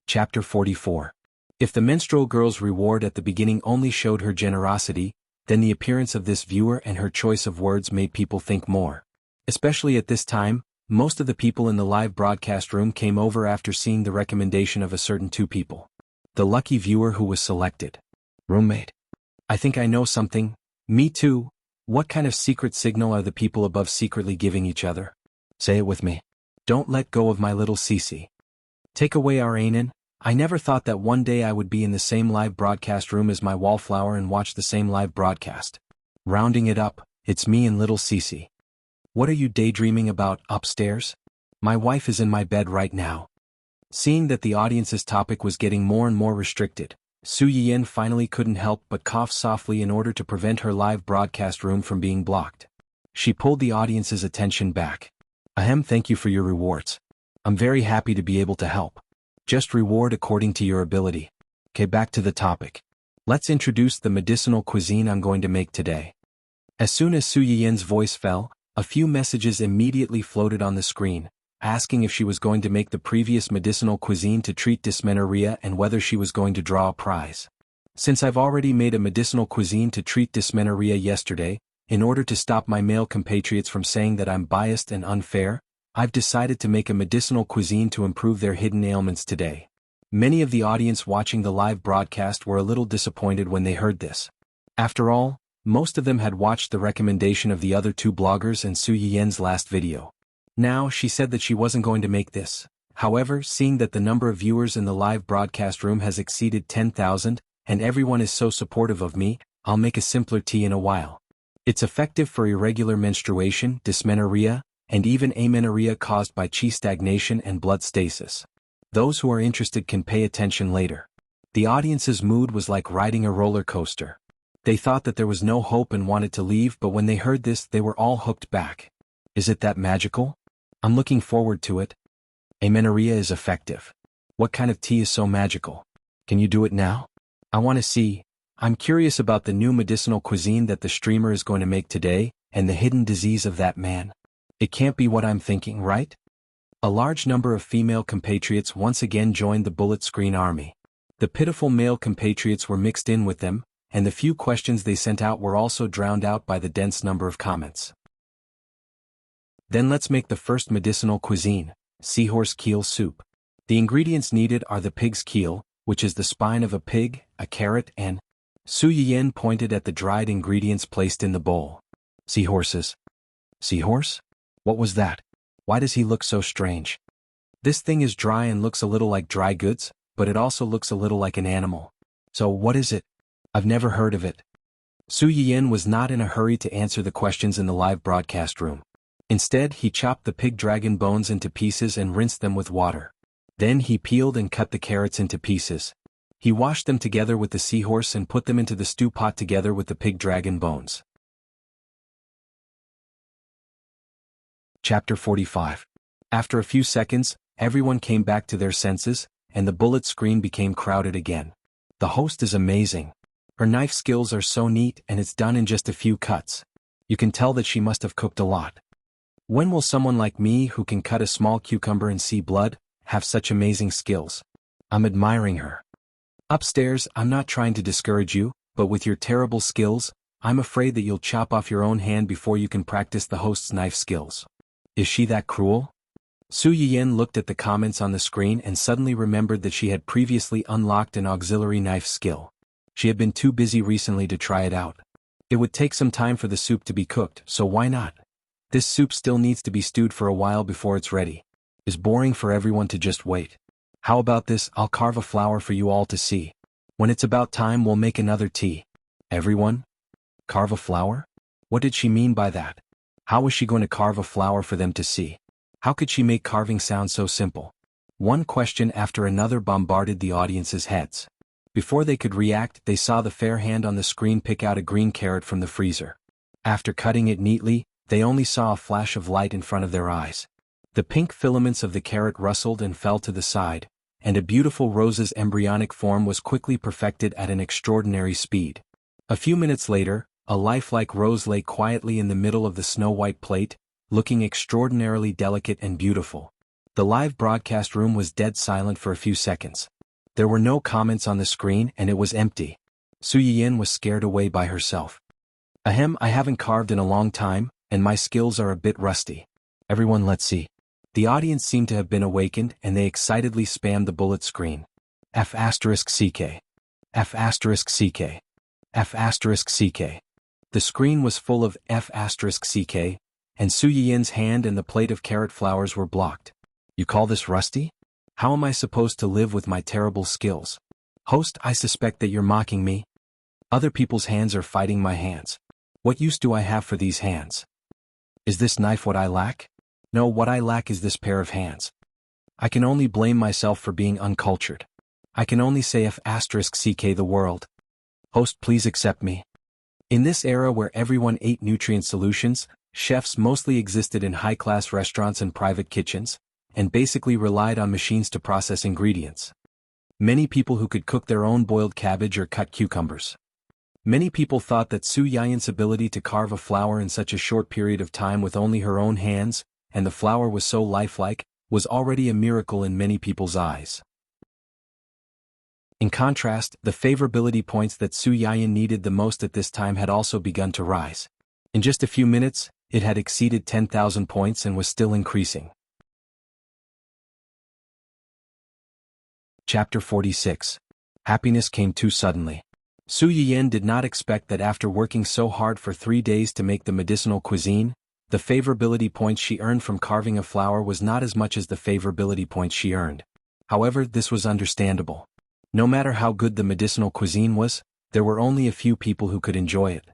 Chapter 44. If the menstrual girl's reward at the beginning only showed her generosity, then the appearance of this viewer and her choice of words made people think more. Especially at this time, most of the people in the live broadcast room came over after seeing the recommendation of a certain 2 people. The lucky viewer who was selected. Roommate. I think I know something. Me too. What kind of secret signal are the people above secretly giving each other? Say it with me. Don't let go of my little Cece. Take away our Anan. I never thought that one day I would be in the same live broadcast room as my wallflower and watch the same live broadcast. Rounding it up, it's me and little Cece. What are you daydreaming about upstairs? My wife is in my bed right now. Seeing that the audience's topic was getting more and more restricted, Su Yiyan finally couldn't help but cough softly in order to prevent her live broadcast room from being blocked. She pulled the audience's attention back. Ahem, thank you for your rewards. I'm very happy to be able to help. Just reward according to your ability. Okay, back to the topic. Let's introduce the medicinal cuisine I'm going to make today. As soon as Su Yiyan's voice fell, a few messages immediately floated on the screen, asking if she was going to make the previous medicinal cuisine to treat dysmenorrhea and whether she was going to draw a prize. Since I've already made a medicinal cuisine to treat dysmenorrhea yesterday, in order to stop my male compatriots from saying that I'm biased and unfair, I've decided to make a medicinal cuisine to improve their hidden ailments today. Many of the audience watching the live broadcast were a little disappointed when they heard this. After all, most of them had watched the recommendation of the other 2 bloggers and Su Yiyan's last video. Now, she said that she wasn't going to make this. However, seeing that the number of viewers in the live broadcast room has exceeded 10,000, and everyone is so supportive of me, I'll make a simpler tea in a while. It's effective for irregular menstruation, dysmenorrhea, and even amenorrhea caused by qi stagnation and blood stasis. Those who are interested can pay attention later. The audience's mood was like riding a roller coaster. They thought that there was no hope and wanted to leave, but when they heard this, they were all hooked back. Is it that magical? I'm looking forward to it. Amenorrhea is effective. What kind of tea is so magical? Can you do it now? I want to see. I'm curious about the new medicinal cuisine that the streamer is going to make today, and the hidden disease of that man. It can't be what I'm thinking, right? A large number of female compatriots once again joined the bullet screen army. The pitiful male compatriots were mixed in with them, and the few questions they sent out were also drowned out by the dense number of comments. Then let's make the first medicinal cuisine, seahorse keel soup. The ingredients needed are the pig's keel, which is the spine of a pig, a carrot and... Su Yiyan pointed at the dried ingredients placed in the bowl. Seahorses. Seahorse? What was that? Why does he look so strange? This thing is dry and looks a little like dry goods, but it also looks a little like an animal. So what is it? I've never heard of it. Su Yiyan was not in a hurry to answer the questions in the live broadcast room. Instead, he chopped the pig dragon bones into pieces and rinsed them with water. Then he peeled and cut the carrots into pieces. He washed them together with the seahorse and put them into the stew pot together with the pig dragon bones. Chapter 45. After a few seconds, everyone came back to their senses, and the bullet screen became crowded again. The host is amazing. Her knife skills are so neat and it's done in just a few cuts. You can tell that she must have cooked a lot. When will someone like me who can cut a small cucumber and see blood, have such amazing skills? I'm admiring her. Upstairs, I'm not trying to discourage you, but with your terrible skills, I'm afraid that you'll chop off your own hand before you can practice the host's knife skills. Is she that cruel? Su Yiyan looked at the comments on the screen and suddenly remembered that she had previously unlocked an auxiliary knife skill. She had been too busy recently to try it out. It would take some time for the soup to be cooked, so why not? This soup still needs to be stewed for a while before it's ready. It's boring for everyone to just wait. How about this? I'll carve a flower for you all to see. When it's about time, we'll make another tea. Everyone? Carve a flower? What did she mean by that? How was she going to carve a flower for them to see? How could she make carving sound so simple? One question after another bombarded the audience's heads. Before they could react, they saw the fair hand on the screen pick out a green carrot from the freezer. After cutting it neatly, they only saw a flash of light in front of their eyes. The pink filaments of the carrot rustled and fell to the side, and a beautiful rose's embryonic form was quickly perfected at an extraordinary speed. A few minutes later, a lifelike rose lay quietly in the middle of the snow-white plate, looking extraordinarily delicate and beautiful. The live broadcast room was dead silent for a few seconds. There were no comments on the screen and it was empty. Su Yiyan was scared away by herself. Ahem, I haven't carved in a long time, and my skills are a bit rusty. Everyone, let's see. The audience seemed to have been awakened and they excitedly spammed the bullet screen. F***CK. F***CK. F***CK. The screen was full of F***CK, and Su Yiyan's hand and the plate of carrot flowers were blocked. You call this rusty? How am I supposed to live with my terrible skills? Host, I suspect that you're mocking me. Other people's hands are fighting my hands. What use do I have for these hands? Is this knife what I lack? No, what I lack is this pair of hands. I can only blame myself for being uncultured. I can only say F***CK the world. Host, please accept me. In this era where everyone ate nutrient solutions, chefs mostly existed in high-class restaurants and private kitchens, and basically relied on machines to process ingredients. Many people who could cook their own boiled cabbage or cut cucumbers. Many people thought that Su Yiyan's ability to carve a flower in such a short period of time with only her own hands, and the flower was so lifelike, was already a miracle in many people's eyes. In contrast, the favorability points that Su Yiyan needed the most at this time had also begun to rise. In just a few minutes, it had exceeded 10,000 points and was still increasing. Chapter 46. Happiness came too suddenly. Su Yiyan did not expect that after working so hard for 3 days to make the medicinal cuisine, the favorability points she earned from carving a flower was not as much as the favorability points she earned. However, this was understandable. No matter how good the medicinal cuisine was, there were only a few people who could enjoy it.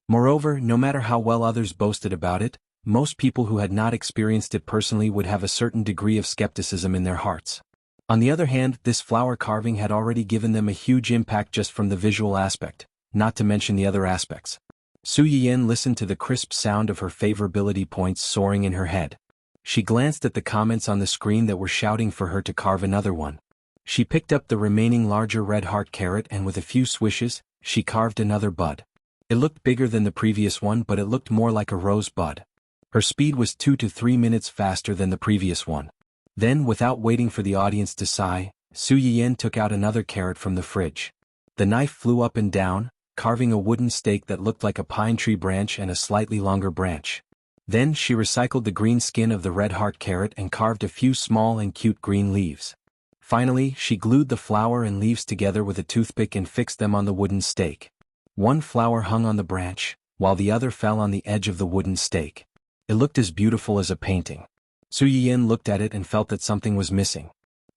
Moreover, no matter how well others boasted about it, most people who had not experienced it personally would have a certain degree of skepticism in their hearts. On the other hand, this flower carving had already given them a huge impact just from the visual aspect, not to mention the other aspects. Su Yiyan listened to the crisp sound of her favorability points soaring in her head. She glanced at the comments on the screen that were shouting for her to carve another one. She picked up the remaining larger red heart carrot and with a few swishes, she carved another bud. It looked bigger than the previous one, but it looked more like a rose bud. Her speed was 2 to 3 minutes faster than the previous one. Then, without waiting for the audience to sigh, Su Yiyan took out another carrot from the fridge. The knife flew up and down, carving a wooden stake that looked like a pine tree branch and a slightly longer branch. Then she recycled the green skin of the red heart carrot and carved a few small and cute green leaves. Finally, she glued the flower and leaves together with a toothpick and fixed them on the wooden stake. One flower hung on the branch, while the other fell on the edge of the wooden stake. It looked as beautiful as a painting. Su Yiyin looked at it and felt that something was missing.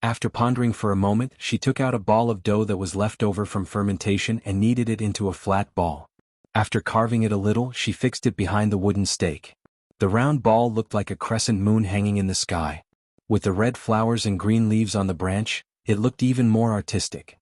After pondering for a moment, she took out a ball of dough that was left over from fermentation and kneaded it into a flat ball. After carving it a little, she fixed it behind the wooden stake. The round ball looked like a crescent moon hanging in the sky. With the red flowers and green leaves on the branch, it looked even more artistic.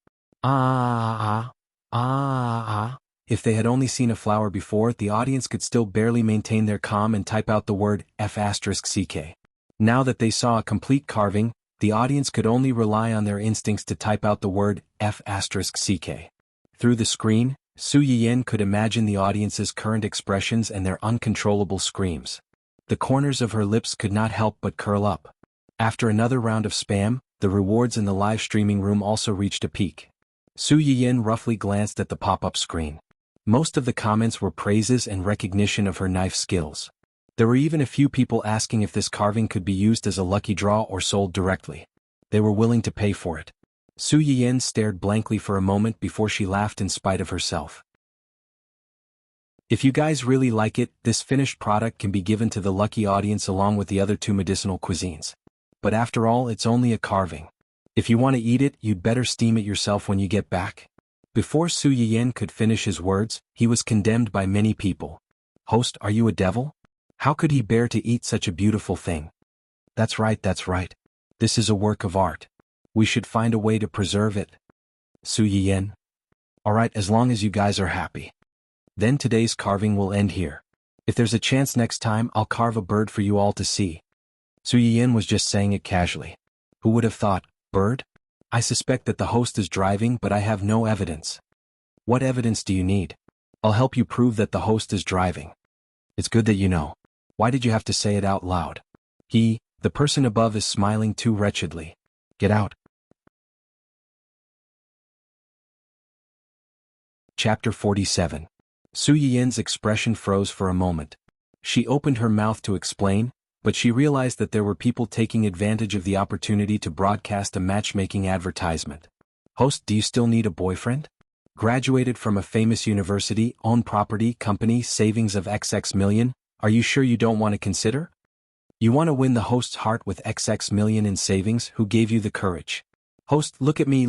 If they had only seen a flower before, the audience could still barely maintain their calm and type out the word F*ck. Now that they saw a complete carving, the audience could only rely on their instincts to type out the word F*ck. Through the screen, Su Yiyin could imagine the audience's current expressions and their uncontrollable screams. The corners of her lips could not help but curl up. After another round of spam, the rewards in the live streaming room also reached a peak. Su Yiyin roughly glanced at the pop-up screen. Most of the comments were praises and recognition of her knife skills. There were even a few people asking if this carving could be used as a lucky draw or sold directly. They were willing to pay for it. Su Yiyin stared blankly for a moment before she laughed in spite of herself. If you guys really like it, this finished product can be given to the lucky audience along with the other two medicinal cuisines. But after all, it's only a carving. If you want to eat it, you'd better steam it yourself when you get back. Before Su Yiyin could finish his words, he was condemned by many people. Host, are you a devil? How could he bear to eat such a beautiful thing? That's right. This is a work of art. We should find a way to preserve it. Su Yiyin. Alright, as long as you guys are happy. Then today's carving will end here. If there's a chance next time, I'll carve a bird for you all to see. Su Yiyin was just saying it casually. Who would have thought, bird? I suspect that the host is driving, but I have no evidence. What evidence do you need? I'll help you prove that the host is driving. It's good that you know. Why did you have to say it out loud? The person above is smiling too wretchedly. Get out. Chapter 47. Su Yiyin's expression froze for a moment. She opened her mouth to explain, but she realized that there were people taking advantage of the opportunity to broadcast a matchmaking advertisement. Host, do you still need a boyfriend? Graduated from a famous university, own property, company, savings of XX million, are you sure you don't want to consider? You want to win the host's heart with XX million in savings? Who gave you the courage? Host, look at me,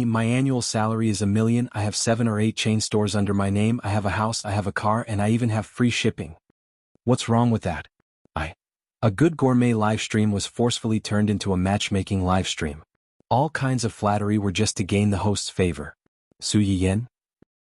my annual salary is $1 million, I have 7 or 8 chain stores under my name, I have a house, I have a car, and I even have free shipping. What's wrong with that? A good gourmet live stream was forcefully turned into a matchmaking live stream. All kinds of flattery were just to gain the host's favor. Su Yiyin?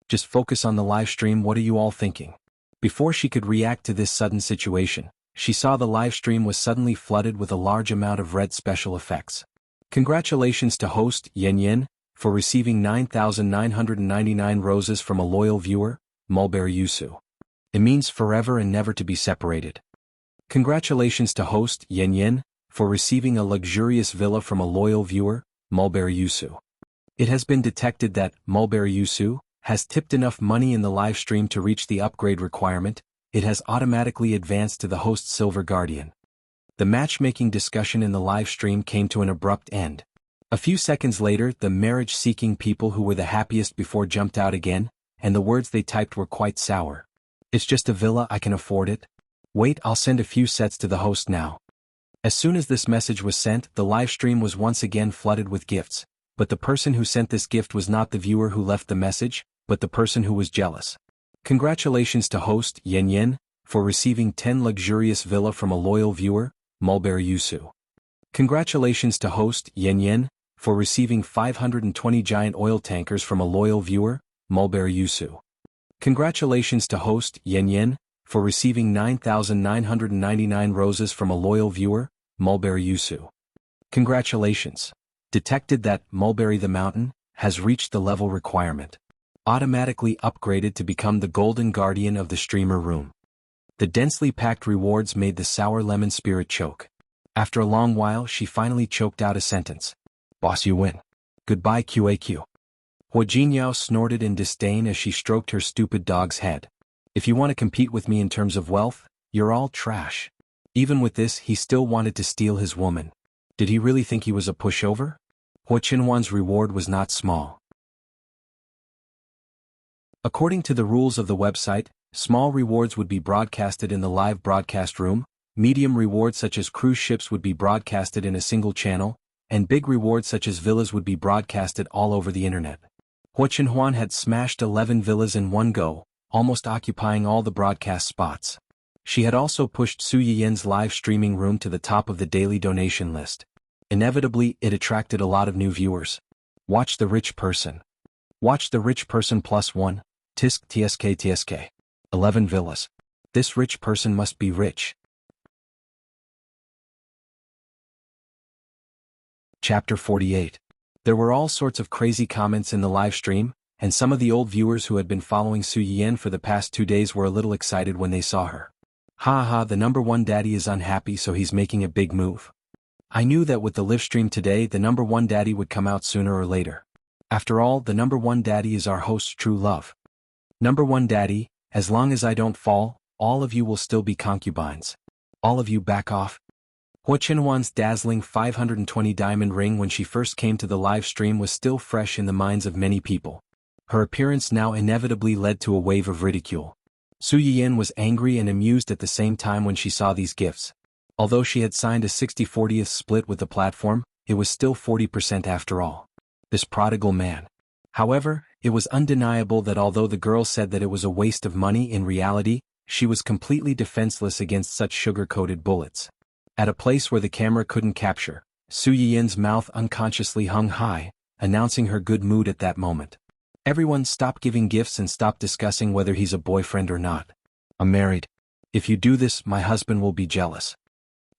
Just focus on the live stream, what are you all thinking? Before she could react to this sudden situation, she saw the live stream was suddenly flooded with a large amount of red special effects. Congratulations to host Yin for receiving 9,999 roses from a loyal viewer, Mulberry Yusu. It means forever and never to be separated. Congratulations to host Yin for receiving a luxurious villa from a loyal viewer, Mulberry Yusu. It has been detected that Mulberry Yusu has tipped enough money in the live stream to reach the upgrade requirement. It has automatically advanced to the host's Silver Guardian. The matchmaking discussion in the live stream came to an abrupt end. A few seconds later, the marriage-seeking people who were the happiest before jumped out again, and the words they typed were quite sour. It's just a villa, I can afford it. Wait, I'll send a few sets to the host now. As soon as this message was sent, the live stream was once again flooded with gifts, but the person who sent this gift was not the viewer who left the message, but the person who was jealous. Congratulations to host Yin for receiving 10 luxurious villa from a loyal viewer, Mulberry Yusu. Congratulations to host Yin for receiving 520 giant oil tankers from a loyal viewer, Mulberry Yusu. Congratulations to host Yin for receiving 9,999 roses from a loyal viewer, Mulberry Yusu. Congratulations. Detected that Mulberry the Mountain has reached the level requirement. Automatically upgraded to become the golden guardian of the streamer room. The densely packed rewards made the sour lemon spirit choke. After a long while, she finally choked out a sentence. Boss, you win. Goodbye QAQ. Hua Jinyao snorted in disdain as she stroked her stupid dog's head. If you want to compete with me in terms of wealth, You're all trash. Even with this, he still wanted to steal his woman. Did he really think he was a pushover? Xuanhuan's reward was not small. According to the rules of the website, small rewards would be broadcasted in the live broadcast room, medium rewards such as cruise ships would be broadcasted in a single channel, and big rewards such as villas would be broadcasted all over the internet. Xuanhuan had smashed 11 villas in one go, almost occupying all the broadcast spots. She had also pushed Su Yiyan's live streaming room to the top of the daily donation list. Inevitably, it attracted a lot of new viewers. Watch the rich person. Watch the rich person +1, tsk. 11 villas. This rich person must be rich. Chapter 48. There were all sorts of crazy comments in the live stream, and some of the old viewers who had been following Su Yiyan for the past 2 days were a little excited when they saw her. Ha, the number one daddy is unhappy, so he's making a big move. I knew that with the live stream today the number one daddy would come out sooner or later. After all, the number one daddy is our host's true love. Number one daddy, as long as I don't fall, all of you will still be concubines. All of you back off. Xuanhuan's dazzling 520 diamond ring when she first came to the live stream was still fresh in the minds of many people. Her appearance now inevitably led to a wave of ridicule. Su Yiyan was angry and amused at the same time when she saw these gifts. Although she had signed a 60-40th split with the platform, it was still 40% after all. This prodigal man. However, it was undeniable that although the girl said that it was a waste of money, in reality, she was completely defenseless against such sugar-coated bullets. At a place where the camera couldn't capture, Su Yiyan's mouth unconsciously hung high, announcing her good mood at that moment. Everyone stop giving gifts and stop discussing whether he's a boyfriend or not. I'm married. If you do this, my husband will be jealous.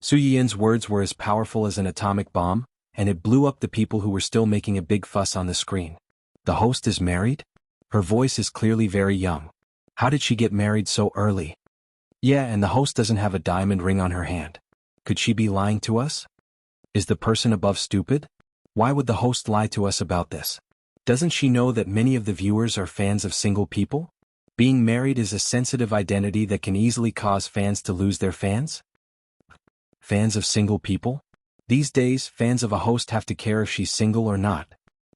Su Yiyan's words were as powerful as an atomic bomb, and it blew up the people who were still making a big fuss on the screen. The host is married? Her voice is clearly very young. How did she get married so early? Yeah, and the host doesn't have a diamond ring on her hand. Could she be lying to us? Is the person above stupid? Why would the host lie to us about this? Doesn't she know that many of the viewers are fans of single people? Being married is a sensitive identity that can easily cause fans to lose their fans? Fans of single people? These days, fans of a host have to care if she's single or not.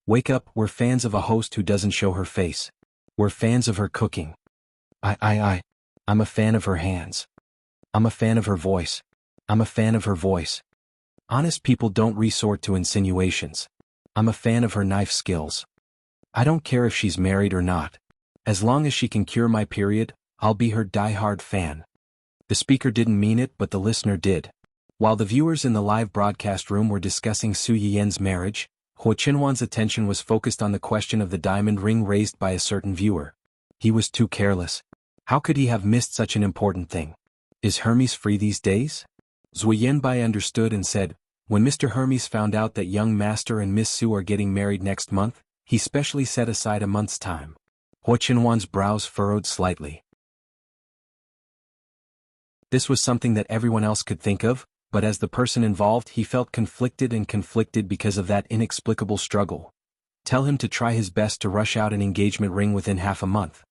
Wake up, we're fans of a host who doesn't show her face. We're fans of her cooking. I'm a fan of her hands. I'm a fan of her voice. I'm a fan of her voice. Honest people don't resort to insinuations. I'm a fan of her knife skills. I don't care if she's married or not. As long as she can cure my period, I'll be her die-hard fan. The speaker didn't mean it, but the listener did. While the viewers in the live broadcast room were discussing Su Yiyan's marriage, Xuanhuan's attention was focused on the question of the diamond ring raised by a certain viewer. He was too careless. How could he have missed such an important thing? Is Hermes free these days? Zhu Yanbai understood and said, when Mr. Hermes found out that young Master and Miss Su are getting married next month, he specially set aside a month's time. Xuanhuan's brows furrowed slightly. This was something that everyone else could think of, but as the person involved he felt conflicted because of that inexplicable struggle. Tell him to try his best to rush out an engagement ring within half a month.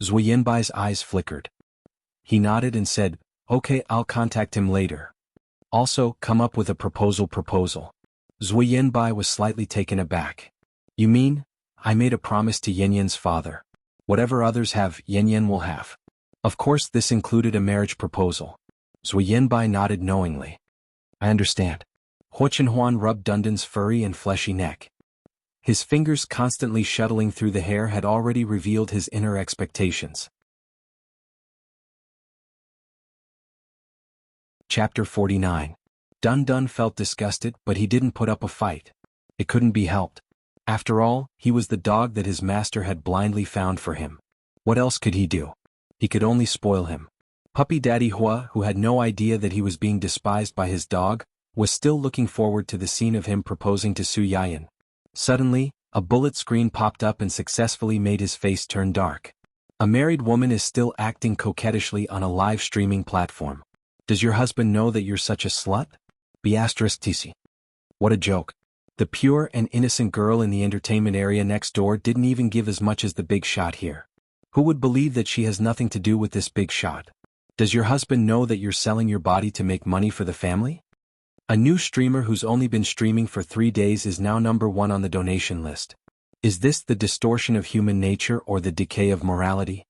Zhu Yanbai's eyes flickered. He nodded and said, okay, I'll contact him later. Also, come up with a proposal. Zhu Yanbai was slightly taken aback. You mean? I made a promise to Yanyan's father. Whatever others have, Yanyan will have. Of course this included a marriage proposal. Zhu Yanbai nodded knowingly. I understand. Xuanhuan rubbed Dundan's furry and fleshy neck. His fingers constantly shuttling through the hair had already revealed his inner expectations. Chapter 49. Dun felt disgusted, but he didn't put up a fight. It couldn't be helped. After all, he was the dog that his master had blindly found for him. What else could he do? He could only spoil him. Puppy Daddy Hua, who had no idea that he was being despised by his dog, was still looking forward to the scene of him proposing to Su Yiyan. Suddenly, a bullet screen popped up and successfully made his face turn dark. A married woman is still acting coquettishly on a live streaming platform. Does your husband know that you're such a slut? B*TC. What a joke. The pure and innocent girl in the entertainment area next door didn't even give as much as the big shot here. Who would believe that she has nothing to do with this big shot? Does your husband know that you're selling your body to make money for the family? A new streamer who's only been streaming for 3 days is now #1 on the donation list. Is this the distortion of human nature or the decay of morality?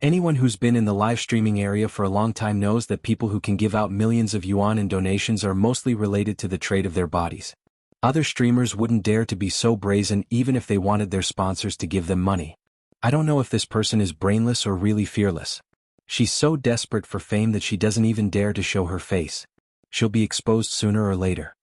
Anyone who's been in the live streaming area for a long time knows that people who can give out millions of yuan in donations are mostly related to the trade of their bodies. Other streamers wouldn't dare to be so brazen even if they wanted their sponsors to give them money. I don't know if this person is brainless or really fearless. She's so desperate for fame that she doesn't even dare to show her face. She'll be exposed sooner or later.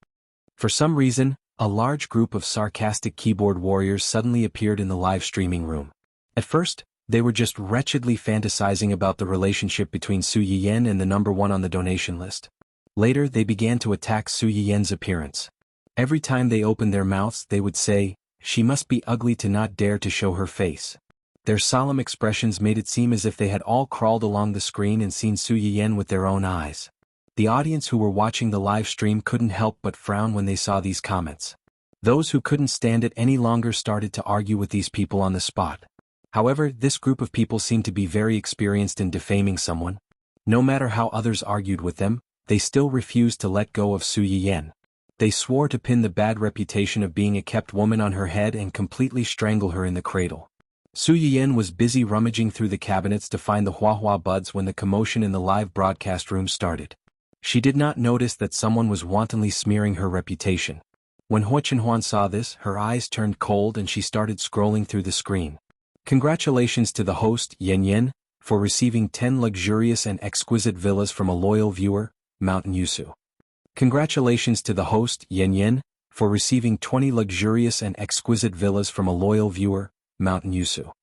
For some reason, a large group of sarcastic keyboard warriors suddenly appeared in the live streaming room. At first, they were just wretchedly fantasizing about the relationship between Su Yiyan and the #1 on the donation list. Later they began to attack Su Yiyan's appearance. Every time they opened their mouths they would say, "She must be ugly to not dare to show her face." Their solemn expressions made it seem as if they had all crawled along the screen and seen Su Yiyan with their own eyes. The audience who were watching the live stream couldn't help but frown when they saw these comments. Those who couldn't stand it any longer started to argue with these people on the spot. However, this group of people seemed to be very experienced in defaming someone. No matter how others argued with them, they still refused to let go of Su Yiyan. They swore to pin the bad reputation of being a kept woman on her head and completely strangle her in the cradle. Su Yiyan was busy rummaging through the cabinets to find the huahua buds when the commotion in the live broadcast room started. She did not notice that someone was wantonly smearing her reputation. When xuanhuan saw this, her eyes turned cold and she started scrolling through the screen. Congratulations to the host, Yan, for receiving 10 luxurious and exquisite villas from a loyal viewer, Mountain Yusu. Congratulations to the host, Yan, for receiving 20 luxurious and exquisite villas from a loyal viewer, Mountain Yusu.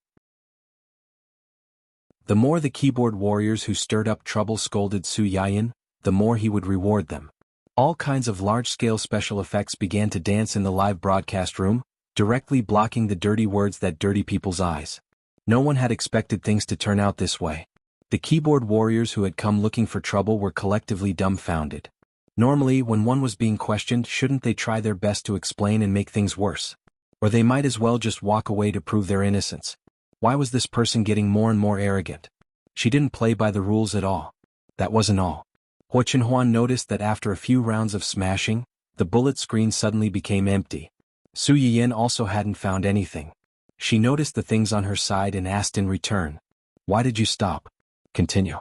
The more the keyboard warriors who stirred up trouble scolded Su Yiyan, the more he would reward them. All kinds of large-scale special effects began to dance in the live broadcast room, directly blocking the dirty words that dirty people's eyes. No one had expected things to turn out this way. The keyboard warriors who had come looking for trouble were collectively dumbfounded. Normally, when one was being questioned, shouldn't they try their best to explain and make things worse? Or they might as well just walk away to prove their innocence. Why was this person getting more and more arrogant? She didn't play by the rules at all. That wasn't all. xuanhuan noticed that after a few rounds of smashing, the bullet screen suddenly became empty. Su Yiyan also hadn't found anything. She noticed the things on her side and asked in return, "Why did you stop?" Continue.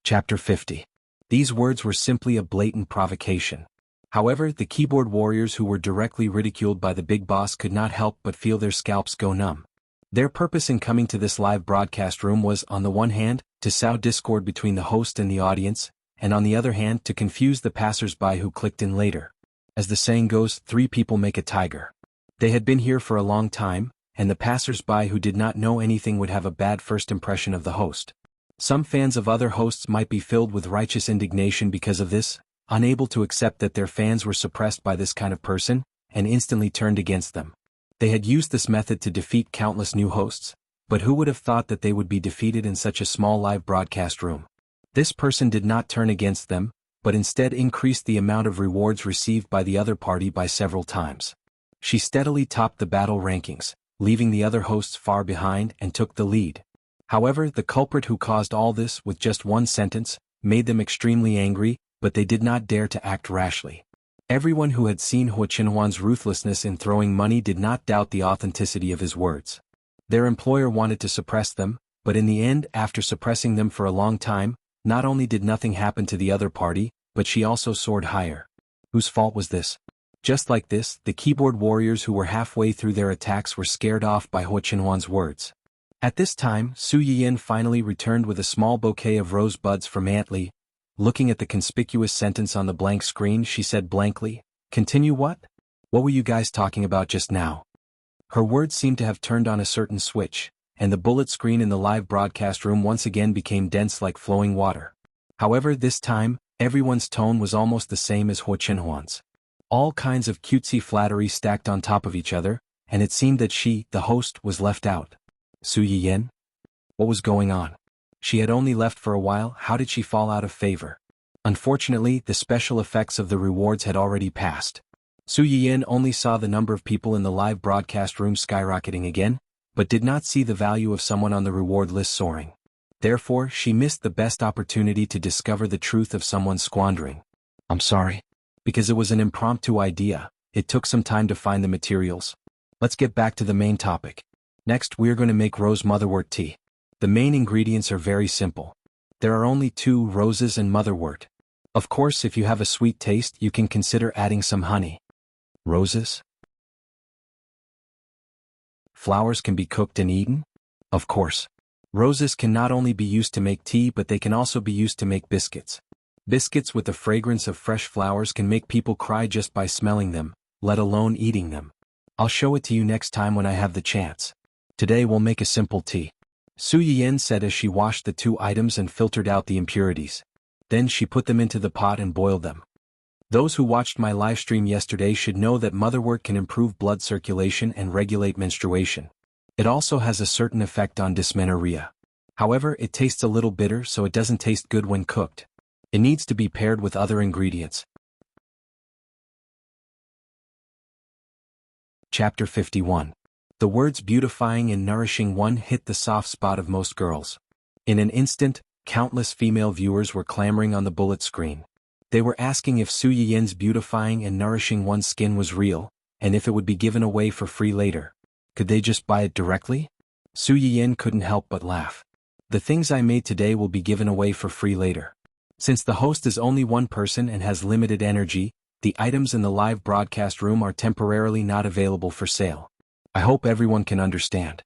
Chapter 50. These words were simply a blatant provocation. However, the keyboard warriors who were directly ridiculed by the big boss could not help but feel their scalps go numb. Their purpose in coming to this live broadcast room was, on the one hand, to sow discord between the host and the audience, and on the other hand to confuse the passers-by who clicked in later. As the saying goes, 3 people make a tiger. They had been here for a long time, and the passers-by who did not know anything would have a bad first impression of the host. Some fans of other hosts might be filled with righteous indignation because of this, unable to accept that their fans were suppressed by this kind of person, and instantly turned against them. They had used this method to defeat countless new hosts, but who would have thought that they would be defeated in such a small live broadcast room? This person did not turn against them, but instead increased the amount of rewards received by the other party by several times. She steadily topped the battle rankings, leaving the other hosts far behind, and took the lead. However, the culprit who caused all this with just one sentence made them extremely angry, but they did not dare to act rashly. Everyone who had seen xuanhuan's ruthlessness in throwing money did not doubt the authenticity of his words. Their employer wanted to suppress them, but in the end, after suppressing them for a long time, not only did nothing happen to the other party, but she also soared higher. Whose fault was this? Just like this, the keyboard warriors who were halfway through their attacks were scared off by xuanhuan's words. At this time, Su Yiyan finally returned with a small bouquet of rose buds from Aunt Li. Looking at the conspicuous sentence on the blank screen, she said blankly, "Continue what? What were you guys talking about just now?" Her words seemed to have turned on a certain switch, and the bullet screen in the live broadcast room once again became dense like flowing water. However, this time, everyone's tone was almost the same as xuanhuan's. All kinds of cutesy flattery stacked on top of each other, and it seemed that she, the host, was left out. Su Yiyan? What was going on? She had only left for a while. How did she fall out of favor? Unfortunately, the special effects of the rewards had already passed. Su Yiyan only saw the number of people in the live broadcast room skyrocketing again, but did not see the value of someone on the reward list soaring. Therefore, she missed the best opportunity to discover the truth of someone squandering. I'm sorry. Because it was an impromptu idea, it took some time to find the materials. Let's get back to the main topic. Next, we are going to make rose motherwort tea. The main ingredients are very simple. There are only 2 roses and motherwort. Of course, if you have a sweet taste, you can consider adding some honey. Roses? Flowers can be cooked and eaten? Of course. Roses can not only be used to make tea, but they can also be used to make biscuits. Biscuits with the fragrance of fresh flowers can make people cry just by smelling them, let alone eating them. I'll show it to you next time when I have the chance. Today we'll make a simple tea. Su Yiyan said as she washed the 2 items and filtered out the impurities. Then she put them into the pot and boiled them. Those who watched my live stream yesterday should know that motherwort can improve blood circulation and regulate menstruation. It also has a certain effect on dysmenorrhea. However, it tastes a little bitter, so it doesn't taste good when cooked. It needs to be paired with other ingredients. Chapter 51. The words beautifying and nourishing one hit the soft spot of most girls. In an instant, countless female viewers were clamoring on the bullet screen. They were asking if Su Yiyan's beautifying and nourishing one's skin was real, and if it would be given away for free later. Could they just buy it directly? Su Yiyan couldn't help but laugh. The things I made today will be given away for free later. Since the host is only one person and has limited energy, the items in the live broadcast room are temporarily not available for sale. I hope everyone can understand.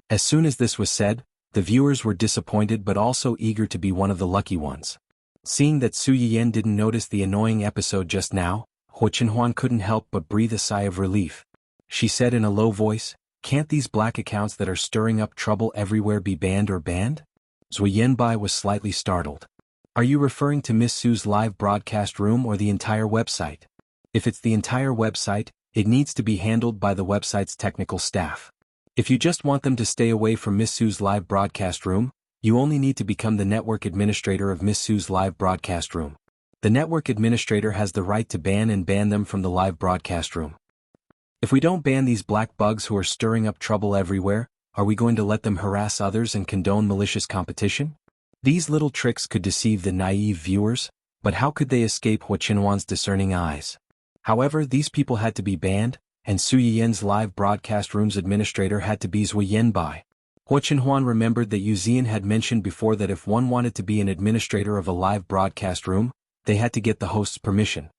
As soon as this was said, the viewers were disappointed but also eager to be one of the lucky ones. Seeing that Su Yiyan didn't notice the annoying episode just now, xuanhuan couldn't help but breathe a sigh of relief. She said in a low voice, "Can't these black accounts that are stirring up trouble everywhere be banned or banned?" Zhu Yanbai was slightly startled. Are you referring to Miss Su's live broadcast room or the entire website? If it's the entire website, it needs to be handled by the website's technical staff. If you just want them to stay away from Miss Su's live broadcast room, you only need to become the network administrator of Miss Su's live broadcast room. The network administrator has the right to ban them from the live broadcast room. If we don't ban these black bugs who are stirring up trouble everywhere, are we going to let them harass others and condone malicious competition? These little tricks could deceive the naive viewers, but how could they escape xuanhuan's discerning eyes? However, these people had to be banned, and Su Yiyan's live broadcast room's administrator had to be Zhu Yanbai. Xuanhuan remembered that Yu Zian had mentioned before that if one wanted to be an administrator of a live broadcast room, they had to get the host's permission.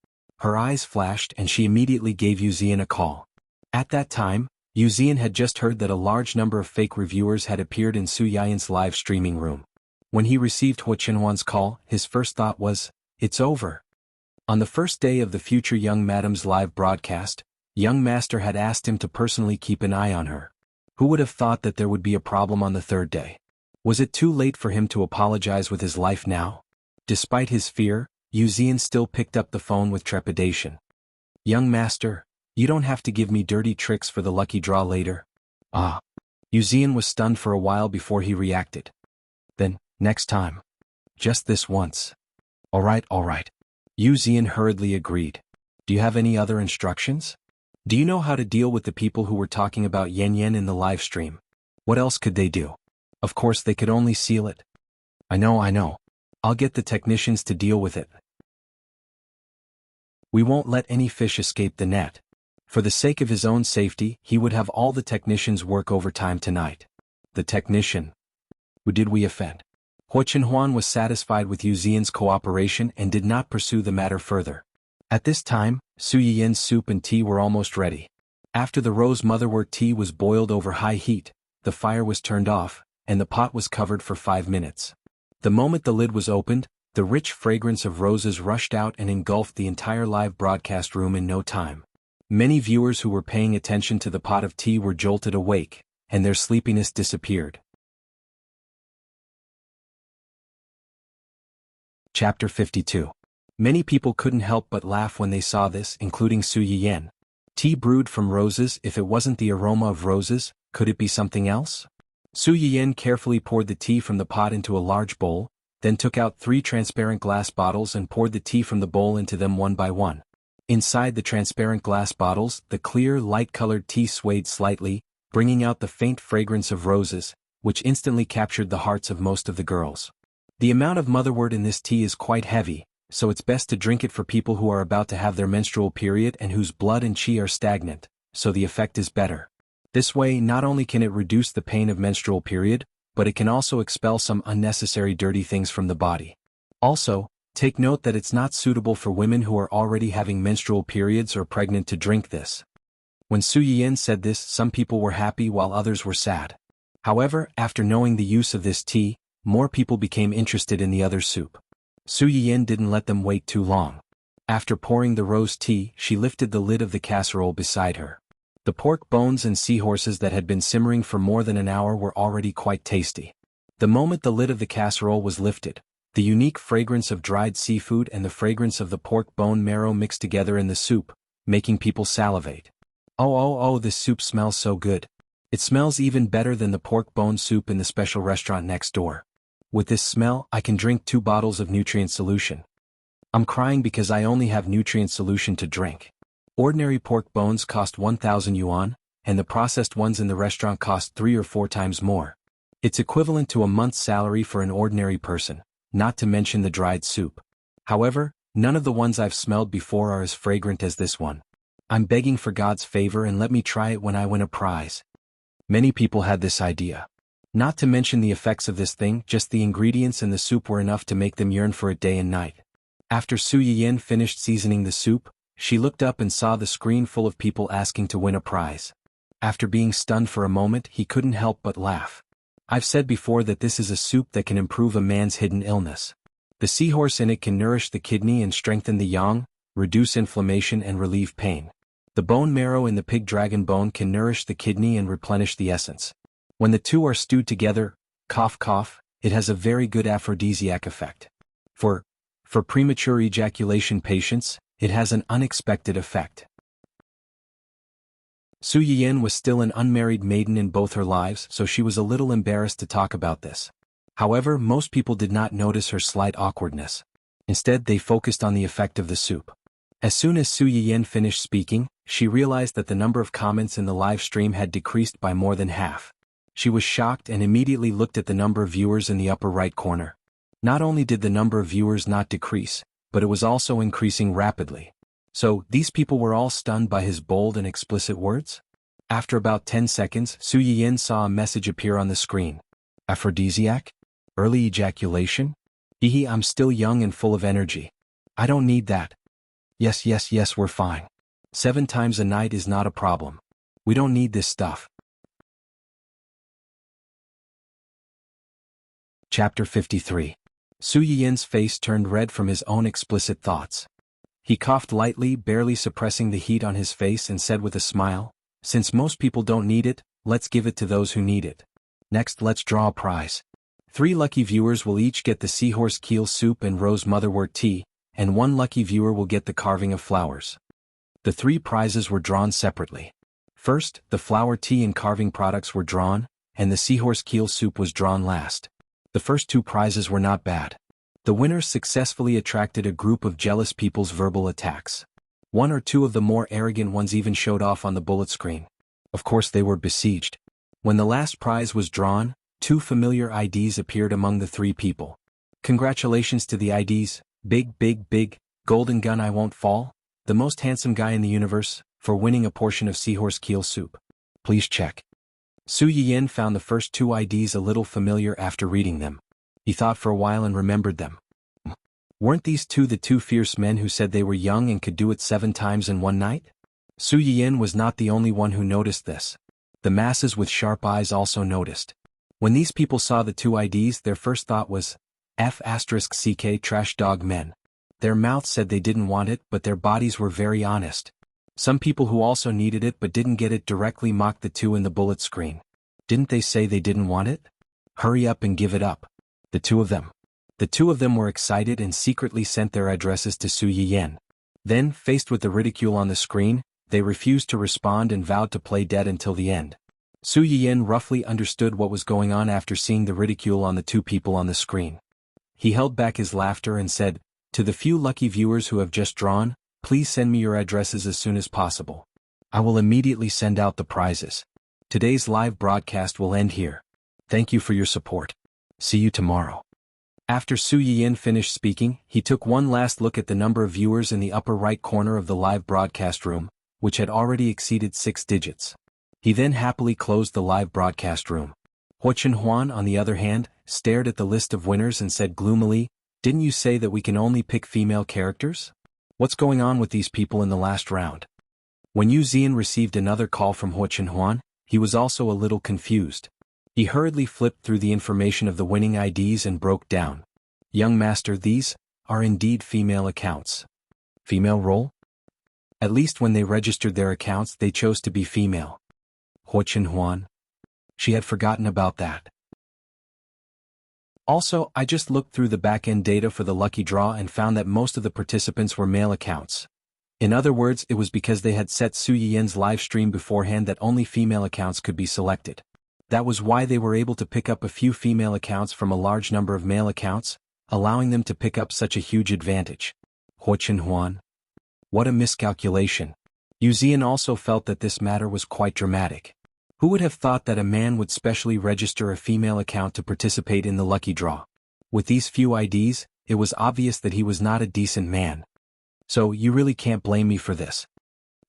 Her eyes flashed and she immediately gave Yu Zian a call. At that time, Yu Zian had just heard that a large number of fake reviewers had appeared in Su Yiyan's live streaming room. When he received xuanhuan's call, his first thought was, "It's over." On the first day of the future young madam's live broadcast, young master had asked him to personally keep an eye on her. Who would have thought that there would be a problem on the 3rd day? Was it too late for him to apologize with his life now? Despite his fear, Yu Zian still picked up the phone with trepidation. "Young master, you don't have to give me dirty tricks for the lucky draw later." Ah. Yu Zian was stunned for a while before he reacted. "Then, next time. Just this once." All right. Yu Zian hurriedly agreed. "Do you have any other instructions? Do you know how to deal with the people who were talking about Yan in the live stream? What else could they do? Of course they could only seal it." I know. I'll get the technicians to deal with it. We won't let any fish escape the net." For the sake of his own safety, he would have all the technicians work overtime tonight. The technician. Who did we offend? Xuanhuan was satisfied with Yu Zian's cooperation and did not pursue the matter further. At this time, Su Yiyan's soup and tea were almost ready. After the rose motherwort tea was boiled over high heat, the fire was turned off, and the pot was covered for 5 minutes. The moment the lid was opened, the rich fragrance of roses rushed out and engulfed the entire live broadcast room in no time. Many viewers who were paying attention to the pot of tea were jolted awake, and their sleepiness disappeared. Chapter 52. Many people couldn't help but laugh when they saw this, including Su Yiyan. Tea brewed from roses. If it wasn't the aroma of roses, could it be something else? Su Yiyan carefully poured the tea from the pot into a large bowl, then took out 3 transparent glass bottles and poured the tea from the bowl into them one by one. Inside the transparent glass bottles, the clear, light-colored tea swayed slightly, bringing out the faint fragrance of roses, which instantly captured the hearts of most of the girls. The amount of motherwort in this tea is quite heavy, so it's best to drink it for people who are about to have their menstrual period and whose blood and qi are stagnant, so the effect is better. This way, not only can it reduce the pain of menstrual period, but it can also expel some unnecessary dirty things from the body. Also, take note that it's not suitable for women who are already having menstrual periods or pregnant to drink this. When Su Yiyan said this, some people were happy while others were sad. However, after knowing the use of this tea, more people became interested in the other soup. Su Yiyan didn't let them wait too long. After pouring the rose tea, she lifted the lid of the casserole beside her. The pork bones and seahorses that had been simmering for more than an hour were already quite tasty. The moment the lid of the casserole was lifted, the unique fragrance of dried seafood and the fragrance of the pork bone marrow mixed together in the soup, making people salivate. Oh, this soup smells so good. It smells even better than the pork bone soup in the special restaurant next door. With this smell, I can drink 2 bottles of nutrient solution. I'm crying because I only have nutrient solution to drink. Ordinary pork bones cost 1,000 yuan, and the processed ones in the restaurant cost 3 or 4 times more. It's equivalent to a month's salary for an ordinary person, not to mention the dried soup. However, none of the ones I've smelled before are as fragrant as this one. I'm begging for God's favor and let me try it when I win a prize. Many people had this idea. Not to mention the effects of this thing, just the ingredients in the soup were enough to make them yearn for it day and night. After Su Yiyan finished seasoning the soup, she looked up and saw the screen full of people asking to win a prize. After being stunned for a moment, he couldn't help but laugh. I've said before that this is a soup that can improve a man's hidden illness. The seahorse in it can nourish the kidney and strengthen the yang, reduce inflammation and relieve pain. The bone marrow in the pig dragon bone can nourish the kidney and replenish the essence. When the two are stewed together, cough cough, it has a very good aphrodisiac effect. For premature ejaculation patients, it has an unexpected effect. Su Yiyan was still an unmarried maiden in both her lives, so she was a little embarrassed to talk about this. However, most people did not notice her slight awkwardness. Instead, they focused on the effect of the soup. As soon as Su Yiyan finished speaking, she realized that the number of comments in the live stream had decreased by more than half. She was shocked and immediately looked at the number of viewers in the upper right corner. Not only did the number of viewers not decrease, but it was also increasing rapidly. So, these people were all stunned by his bold and explicit words? After about 10 seconds, Su Yiyan saw a message appear on the screen. Aphrodisiac? Early ejaculation? Hehe, I'm still young and full of energy. I don't need that. Yes, we're fine. 7 times a night is not a problem. We don't need this stuff. Chapter 53. Su Yiyan's face turned red from his own explicit thoughts. He coughed lightly, barely suppressing the heat on his face, and said with a smile, "Since most people don't need it, let's give it to those who need it. Next, let's draw a prize. 3 lucky viewers will each get the seahorse keel soup and rose motherwort tea, and 1 lucky viewer will get the carving of flowers." The 3 prizes were drawn separately. First, the flower tea and carving products were drawn, and the seahorse keel soup was drawn last. The first 2 prizes were not bad. The winners successfully attracted a group of jealous people's verbal attacks. 1 or 2 of the more arrogant ones even showed off on the bullet screen. Of course they were besieged. When the last prize was drawn, 2 familiar IDs appeared among the 3 people. Congratulations to the IDs, big, golden gun I won't fall, the most handsome guy in the universe, for winning a portion of seahorse keel soup. Please check. Su Yiyan found the first 2 IDs a little familiar after reading them. He thought for a while and remembered them. Weren't these 2 the 2 fierce men who said they were young and could do it 7 times in one night? Su Yiyan was not the only one who noticed this. The masses with sharp eyes also noticed. When these people saw the 2 IDs, their first thought was, F***ck trash dog men. Their mouths said they didn't want it, but their bodies were very honest. Some people who also needed it but didn't get it directly mocked the 2 in the bullet screen. Didn't they say they didn't want it? Hurry up and give it up. The 2 of them. The 2 of them were excited and secretly sent their addresses to Su Yiyan. Then, faced with the ridicule on the screen, they refused to respond and vowed to play dead until the end. Su Yiyan roughly understood what was going on after seeing the ridicule on the 2 people on the screen. He held back his laughter and said, "To the few lucky viewers who have just drawn, please send me your addresses as soon as possible. I will immediately send out the prizes." Today's live broadcast will end here. Thank you for your support. See you tomorrow. After Su Yiyin finished speaking, he took one last look at the number of viewers in the upper right corner of the live broadcast room, which had already exceeded 6 digits. He then happily closed the live broadcast room. Xuanhuan, on the other hand, stared at the list of winners and said gloomily, "Didn't you say that we can only pick female characters? What's going on with these people in the last round?" When Yu Zian received another call from Xuanhuan, he was also a little confused. He hurriedly flipped through the information of the winning IDs and broke down. "Young master, these are indeed female accounts. Female role? At least when they registered their accounts they chose to be female." Xuanhuan. She had forgotten about that. Also, I just looked through the back-end data for the lucky draw and found that most of the participants were male accounts. In other words, it was because they had set Su Yiyan's live stream beforehand that only female accounts could be selected. That was why they were able to pick up a few female accounts from a large number of male accounts, allowing them to pick up such a huge advantage. Xuanhuan. What a miscalculation. Yu Zian also felt that this matter was quite dramatic. Who would have thought that a man would specially register a female account to participate in the lucky draw? With these few IDs, it was obvious that he was not a decent man. So, you really can't blame me for this.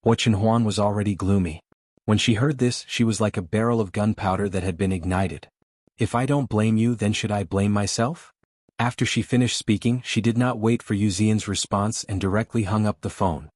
Xuanhuan was already gloomy. When she heard this, she was like a barrel of gunpowder that had been ignited. If I don't blame you, then should I blame myself? After she finished speaking, she did not wait for Yu Zian's response and directly hung up the phone.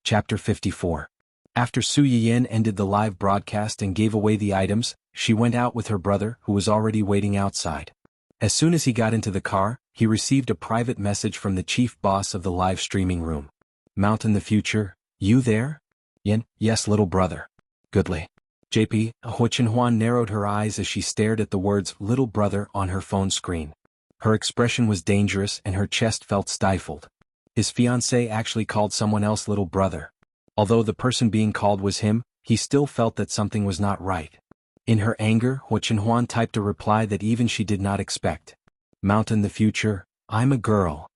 Chapter 54. After Su Yiyin ended the live broadcast and gave away the items, she went out with her brother, who was already waiting outside. As soon as he got into the car, he received a private message from the chief boss of the live streaming room. "Mountain the future, you there?" "Yin, yes little brother." "Goodly." JP, Xuanhuan narrowed her eyes as she stared at the words "little brother" on her phone screen. Her expression was dangerous and her chest felt stifled. His fiancé actually called someone else little brother. Although the person being called was him, he still felt that something was not right. In her anger, Xuanhuan typed a reply that even she did not expect. "Mountain the future, I'm a girl."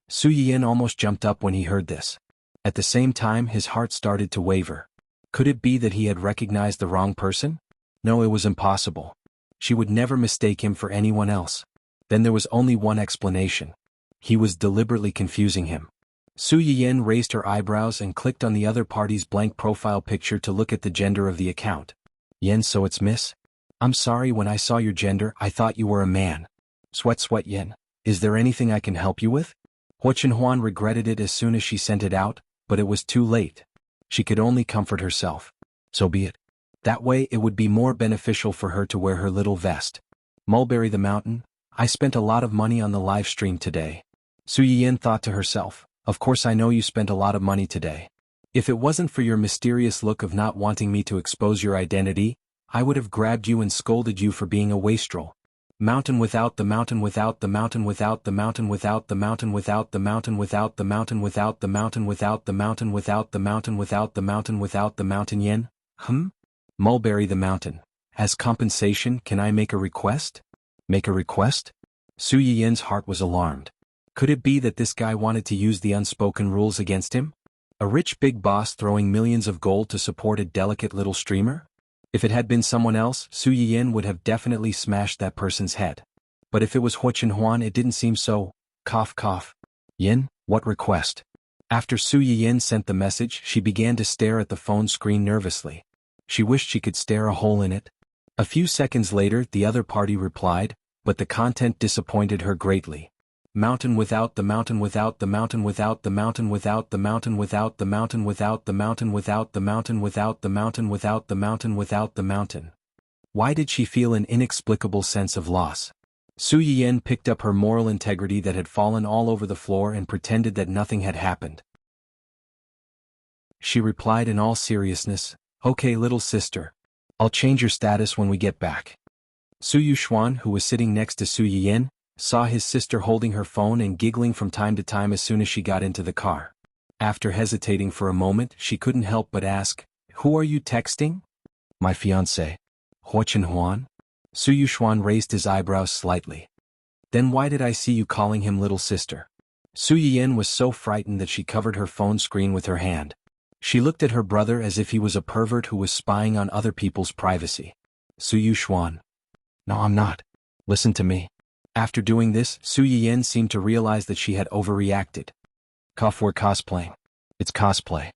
Su Yiyin almost jumped up when he heard this. At the same time, his heart started to waver. Could it be that he had recognized the wrong person? No, it was impossible. She would never mistake him for anyone else. Then there was only one explanation. He was deliberately confusing him. Su Yiyin raised her eyebrows and clicked on the other party's blank profile picture to look at the gender of the account. "Yin, so it's Miss? I'm sorry, when I saw your gender I thought you were a man." Sweat Yin. "Is there anything I can help you with?" Xuanhuan regretted it as soon as she sent it out, but it was too late. She could only comfort herself. So be it. That way it would be more beneficial for her to wear her little vest. Mulberry the Mountain, I spent a lot of money on the live stream today. Su Yiyin thought to herself, of course I know you spent a lot of money today. If it wasn't for your mysterious look of not wanting me to expose your identity, I would have grabbed you and scolded you for being a wastrel. Mountain without the mountain without the mountain without the mountain without the mountain without the mountain without the mountain without the mountain without the mountain without the mountain without the mountain without the mountain Yin? Mulberry the Mountain. As compensation, can I make a request? Make a request? Su Yiyin's heart was alarmed. Could it be that this guy wanted to use the unspoken rules against him? A rich big boss throwing millions of gold to support a delicate little streamer? If it had been someone else, Su Yiyin would have definitely smashed that person's head. But if it was Xuanhuan, it didn't seem so. Cough cough. Yin, what request? After Su Yiyin sent the message, she began to stare at the phone screen nervously. She wished she could stare a hole in it. A few seconds later, the other party replied, but the content disappointed her greatly. Mountain without the mountain without the mountain without the mountain without the mountain without the mountain without the mountain without the mountain without the mountain without the mountain without the mountain. Why did she feel an inexplicable sense of loss? Su Yiyin picked up her moral integrity that had fallen all over the floor and pretended that nothing had happened. She replied in all seriousness, "Okay, little sister. I'll change your status when we get back." Su Yuxuan, who was sitting next to Su Yiyin, saw his sister holding her phone and giggling from time to time as soon as she got into the car. After hesitating for a moment, she couldn't help but ask, "Who are you texting?" "My fiancé." "Xuanhuan?" Su Yuxuan raised his eyebrows slightly. "Then why did I see you calling him little sister?" Su Yiyin was so frightened that she covered her phone screen with her hand. She looked at her brother as if he was a pervert who was spying on other people's privacy. Xuanhuan. No, I'm not. Listen to me. After doing this, Su Yiyan seemed to realize that she had overreacted. We're cosplaying. It's cosplay.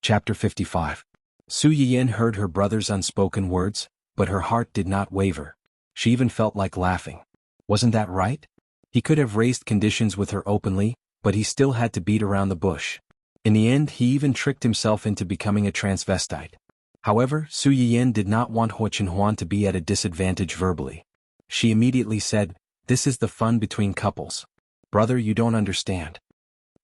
Chapter 55. Su Yiyan heard her brother's unspoken words, but her heart did not waver. She even felt like laughing. Wasn't that right? He could have raised conditions with her openly, but he still had to beat around the bush. In the end, he even tricked himself into becoming a transvestite. However, Su Yiyan did not want xuanhuan to be at a disadvantage verbally. She immediately said, "This is the fun between couples. Brother, you don't understand."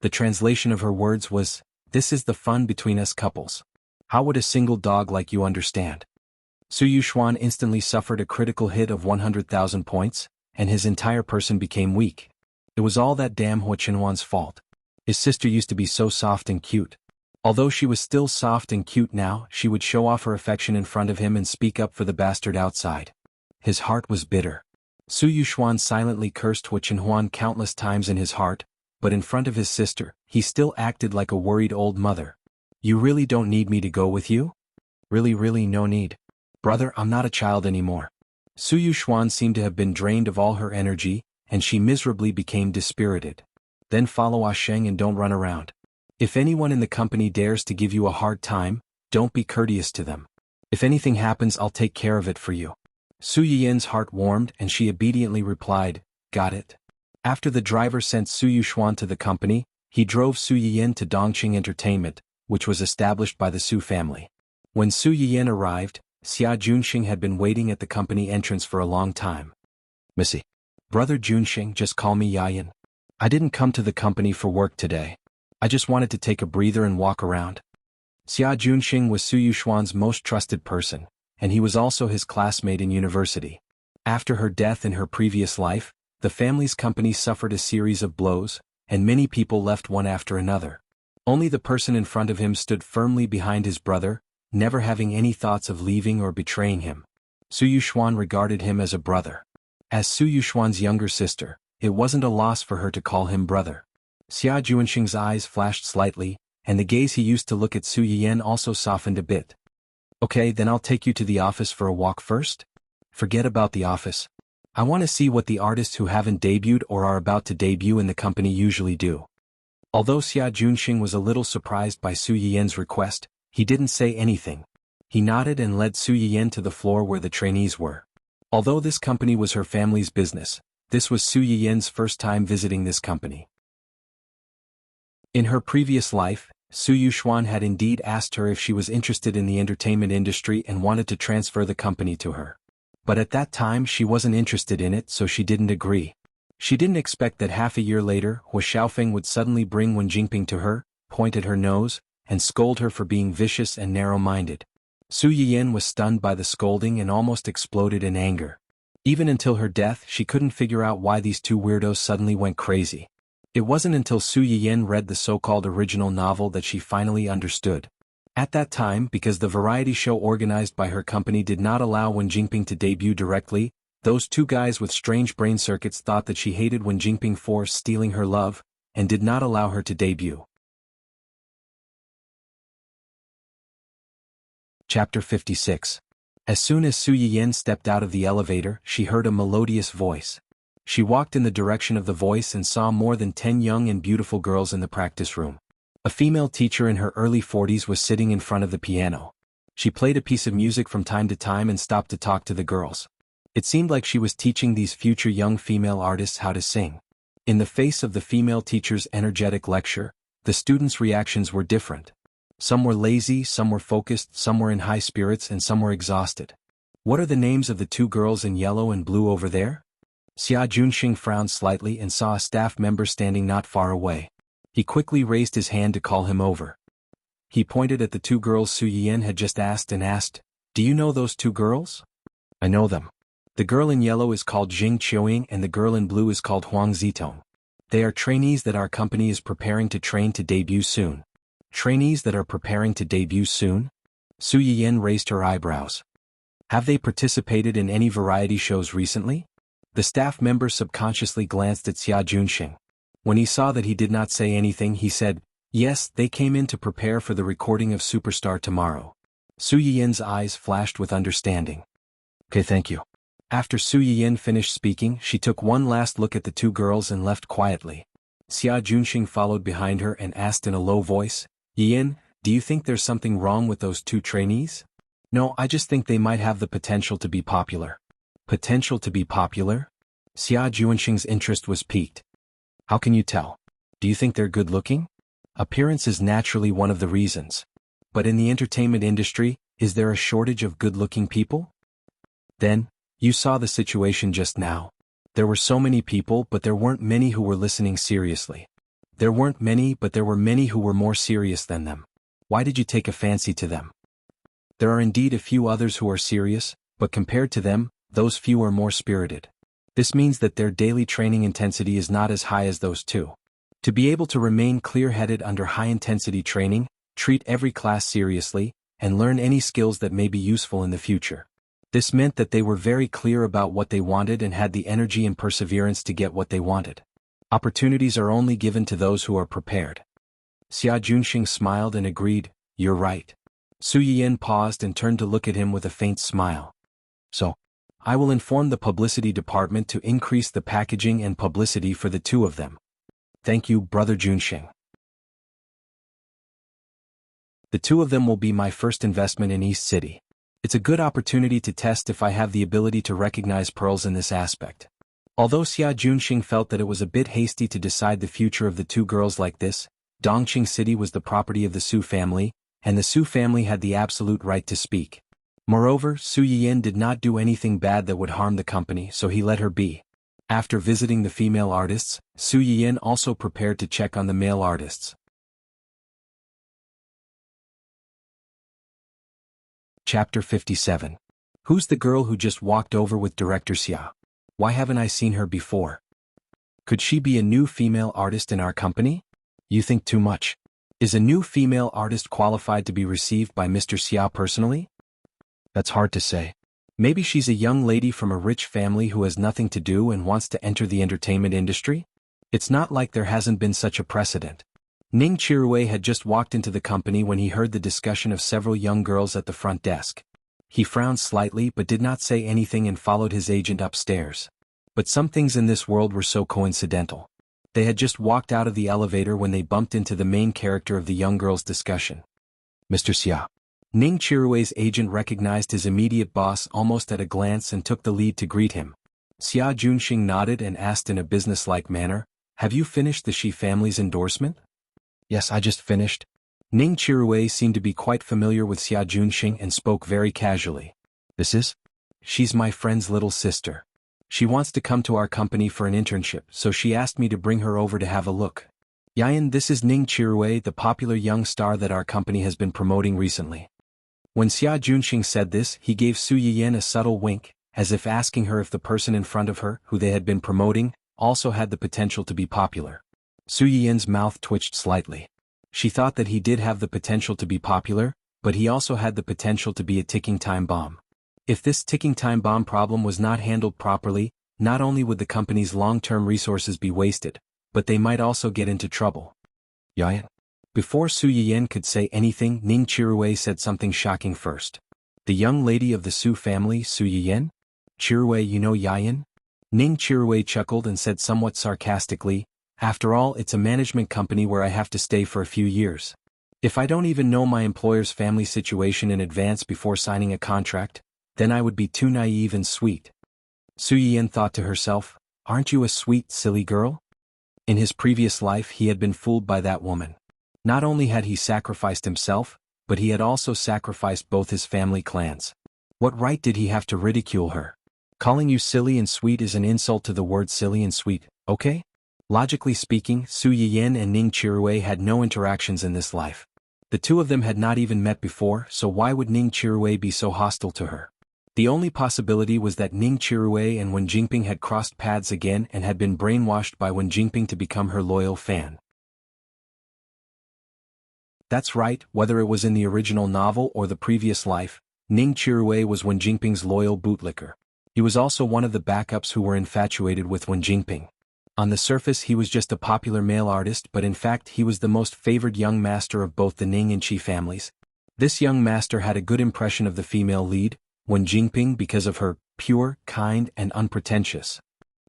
The translation of her words was, "This is the fun between us couples. How would a single dog like you understand?" Xuanhuan instantly suffered a critical hit of 100,000 points, and his entire person became weak. It was all that damn xuanhuan's fault. His sister used to be so soft and cute. Although she was still soft and cute now, she would show off her affection in front of him and speak up for the bastard outside. His heart was bitter. Xuanhuan silently cursed xuanhuan countless times in his heart, but in front of his sister, he still acted like a worried old mother. "You really don't need me to go with you?" Really no need. Brother, I'm not a child anymore." Xuanhuan seemed to have been drained of all her energy, and she miserably became dispirited. "Then follow Ah Sheng and don't run around. If anyone in the company dares to give you a hard time, don't be courteous to them. If anything happens, I'll take care of it for you." Su Yiyan's heart warmed and she obediently replied, "Got it." After the driver sent Xuanhuan to the company, he drove Su Yiyan to Dongqing Entertainment, which was established by the Su family. When Su Yiyan arrived, Xia Junxing had been waiting at the company entrance for a long time. "Missy. Brother Junxing, just call me Yayan. I didn't come to the company for work today. I just wanted to take a breather and walk around." Xia Junxing was Xuanhuan's most trusted person, and he was also his classmate in university. After her death in her previous life, the family's company suffered a series of blows, and many people left one after another. Only the person in front of him stood firmly behind his brother, never having any thoughts of leaving or betraying him. Xuanhuan regarded him as a brother. As Xuanhuan's younger sister, it wasn't a loss for her to call him brother. Xia Junxing's eyes flashed slightly, and the gaze he used to look at Su Yiyan also softened a bit. "Okay, then I'll take you to the office for a walk first?" "Forget about the office. I want to see what the artists who haven't debuted or are about to debut in the company usually do." Although Xia Junxing was a little surprised by Su Yiyan's request, he didn't say anything. He nodded and led Su Yiyan to the floor where the trainees were. Although this company was her family's business, this was Su Yiyan's first time visiting this company. In her previous life, Xuanhuan had indeed asked her if she was interested in the entertainment industry and wanted to transfer the company to her. But at that time she wasn't interested in it, so she didn't agree. She didn't expect that half a year later, Hua Xiaofeng would suddenly bring Wen Jingping to her, point at her nose, and scold her for being vicious and narrow-minded. Su Yiyan was stunned by the scolding and almost exploded in anger. Even until her death, she couldn't figure out why these two weirdos suddenly went crazy. It wasn't until Su Yiyan read the so-called original novel that she finally understood. At that time, because the variety show organized by her company did not allow Wen Jingping to debut directly, those two guys with strange brain circuits thought that she hated Wen Jingping for stealing her love, and did not allow her to debut. Chapter 56. As soon as Su Yiyan stepped out of the elevator, she heard a melodious voice. She walked in the direction of the voice and saw more than 10 young and beautiful girls in the practice room. A female teacher in her early 40s was sitting in front of the piano. She played a piece of music from time to time and stopped to talk to the girls. It seemed like she was teaching these future young female artists how to sing. In the face of the female teacher's energetic lecture, the students' reactions were different. Some were lazy, some were focused, some were in high spirits, and some were exhausted. "What are the names of the two girls in yellow and blue over there?" Xia Junxing frowned slightly and saw a staff member standing not far away. He quickly raised his hand to call him over. He pointed at the two girls Su Yiyan had just asked and asked, "Do you know those two girls?" "I know them. The girl in yellow is called Jing Qiuying and the girl in blue is called Huang Zitong. They are trainees that our company is preparing to train to debut soon." "Trainees that are preparing to debut soon?" Su Yiyan raised her eyebrows. "Have they participated in any variety shows recently?" The staff member subconsciously glanced at Xia Junxing. When he saw that he did not say anything, he said, "Yes, they came in to prepare for the recording of Superstar tomorrow." Su Yiyan's eyes flashed with understanding. "Okay, thank you." After Su Yiyan finished speaking, she took one last look at the two girls and left quietly. Xia Junxing followed behind her and asked in a low voice, "Yiyan, do you think there's something wrong with those two trainees?" "No, I just think they might have the potential to be popular." "Potential to be popular?" Xia Junxing's interest was piqued. "How can you tell? Do you think they're good-looking?" "Appearance is naturally one of the reasons. But in the entertainment industry, is there a shortage of good-looking people?" "Then, you saw the situation just now. There were so many people, but there weren't many who were listening seriously. There weren't many, but there were many who were more serious than them. Why did you take a fancy to them?" "There are indeed a few others who are serious, but compared to them, those few are more spirited. This means that their daily training intensity is not as high as those two. To be able to remain clear-headed under high-intensity training, treat every class seriously, and learn any skills that may be useful in the future. This meant that they were very clear about what they wanted and had the energy and perseverance to get what they wanted. Opportunities are only given to those who are prepared." Xia Junxing smiled and agreed, "You're right." Su Yiyan paused and turned to look at him with a faint smile. "So, I will inform the publicity department to increase the packaging and publicity for the two of them. Thank you, Brother Junxing. The two of them will be my first investment in East City. It's a good opportunity to test if I have the ability to recognize pearls in this aspect." Although Xia Junxing felt that it was a bit hasty to decide the future of the two girls like this, Dongqing City was the property of the Su family, and the Su family had the absolute right to speak. Moreover, Su Yiyan did not do anything bad that would harm the company, so he let her be. After visiting the female artists, Su Yiyan also prepared to check on the male artists. Chapter 57. Who's the girl who just walked over with Director Xia? Why haven't I seen her before? Could she be a new female artist in our company? You think too much. Is a new female artist qualified to be received by Mr. Xia personally? That's hard to say. Maybe she's a young lady from a rich family who has nothing to do and wants to enter the entertainment industry? It's not like there hasn't been such a precedent. Ning Chirui had just walked into the company when he heard the discussion of several young girls at the front desk. He frowned slightly but did not say anything and followed his agent upstairs. But some things in this world were so coincidental. They had just walked out of the elevator when they bumped into the main character of the young girls' discussion. Mr. Xia. Ning Chirui's agent recognized his immediate boss almost at a glance and took the lead to greet him. Xia Junxing nodded and asked in a businesslike manner, "Have you finished the Shi family's endorsement?" "Yes, I just finished." Ning Chirui seemed to be quite familiar with Xia Junxing and spoke very casually. "This is? She's my friend's little sister. She wants to come to our company for an internship, so she asked me to bring her over to have a look. Yayan, this is Ning Chirui, the popular young star that our company has been promoting recently." When Xia Junxing said this, he gave Su Yiyan a subtle wink, as if asking her if the person in front of her, who they had been promoting, also had the potential to be popular. Su Yiyan's mouth twitched slightly. She thought that he did have the potential to be popular, but he also had the potential to be a ticking time bomb. If this ticking time bomb problem was not handled properly, not only would the company's long-term resources be wasted, but they might also get into trouble. Yayan. Before Su Yiyan could say anything, Ning Chirui said something shocking first. "The young lady of the Su family, Su Yiyan? Chirui, you know Yayan?" Ning Chirui chuckled and said somewhat sarcastically, "After all, it's a management company where I have to stay for a few years. If I don't even know my employer's family situation in advance before signing a contract, then I would be too naive and sweet." Su Yiyan thought to herself, "Aren't you a sweet, silly girl?" In his previous life he had been fooled by that woman. Not only had he sacrificed himself, but he had also sacrificed both his family clans. What right did he have to ridicule her? Calling you silly and sweet is an insult to the word silly and sweet, okay? Logically speaking, Su Yiyan and Ning Chirui had no interactions in this life. The two of them had not even met before, so why would Ning Chirui be so hostile to her? The only possibility was that Ning Chirui and Wen Jingping had crossed paths again and had been brainwashed by Wen Jingping to become her loyal fan. That's right, whether it was in the original novel or the previous life, Ning Chirui was Wen Jingping's loyal bootlicker. He was also one of the backups who were infatuated with Wen Jingping. On the surface he was just a popular male artist, but in fact he was the most favored young master of both the Ning and Qi families. This young master had a good impression of the female lead, Wen Jingping, because of her pure, kind, and unpretentious.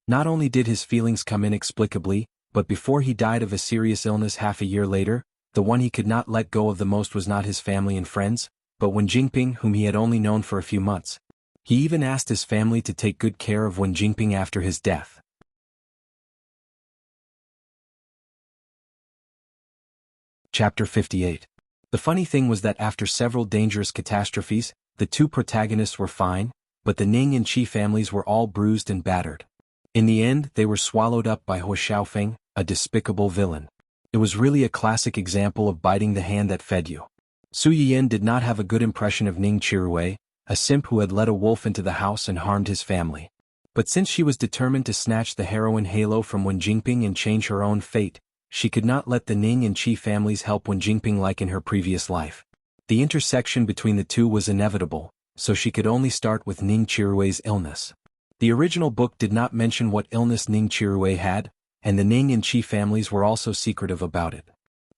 Not only did his feelings come inexplicably, but before he died of a serious illness half a year later, the one he could not let go of the most was not his family and friends, but Wen Jingping, whom he had only known for a few months. He even asked his family to take good care of Wen Jingping after his death. Chapter 58. The funny thing was that after several dangerous catastrophes, the two protagonists were fine, but the Ning and Qi families were all bruised and battered. In the end, they were swallowed up by Huo Xiaofeng, a despicable villain. It was really a classic example of biting the hand that fed you. Su Yiyan did not have a good impression of Ning Qiruwei, a simp who had let a wolf into the house and harmed his family. But since she was determined to snatch the heroine halo from Wen Jingping and change her own fate, she could not let the Ning and Qi families help Wen Jingping like in her previous life. The intersection between the two was inevitable, so she could only start with Ning Qiruwei's illness. The original book did not mention what illness Ning Qiruwei had, and the Ning and Qi families were also secretive about it.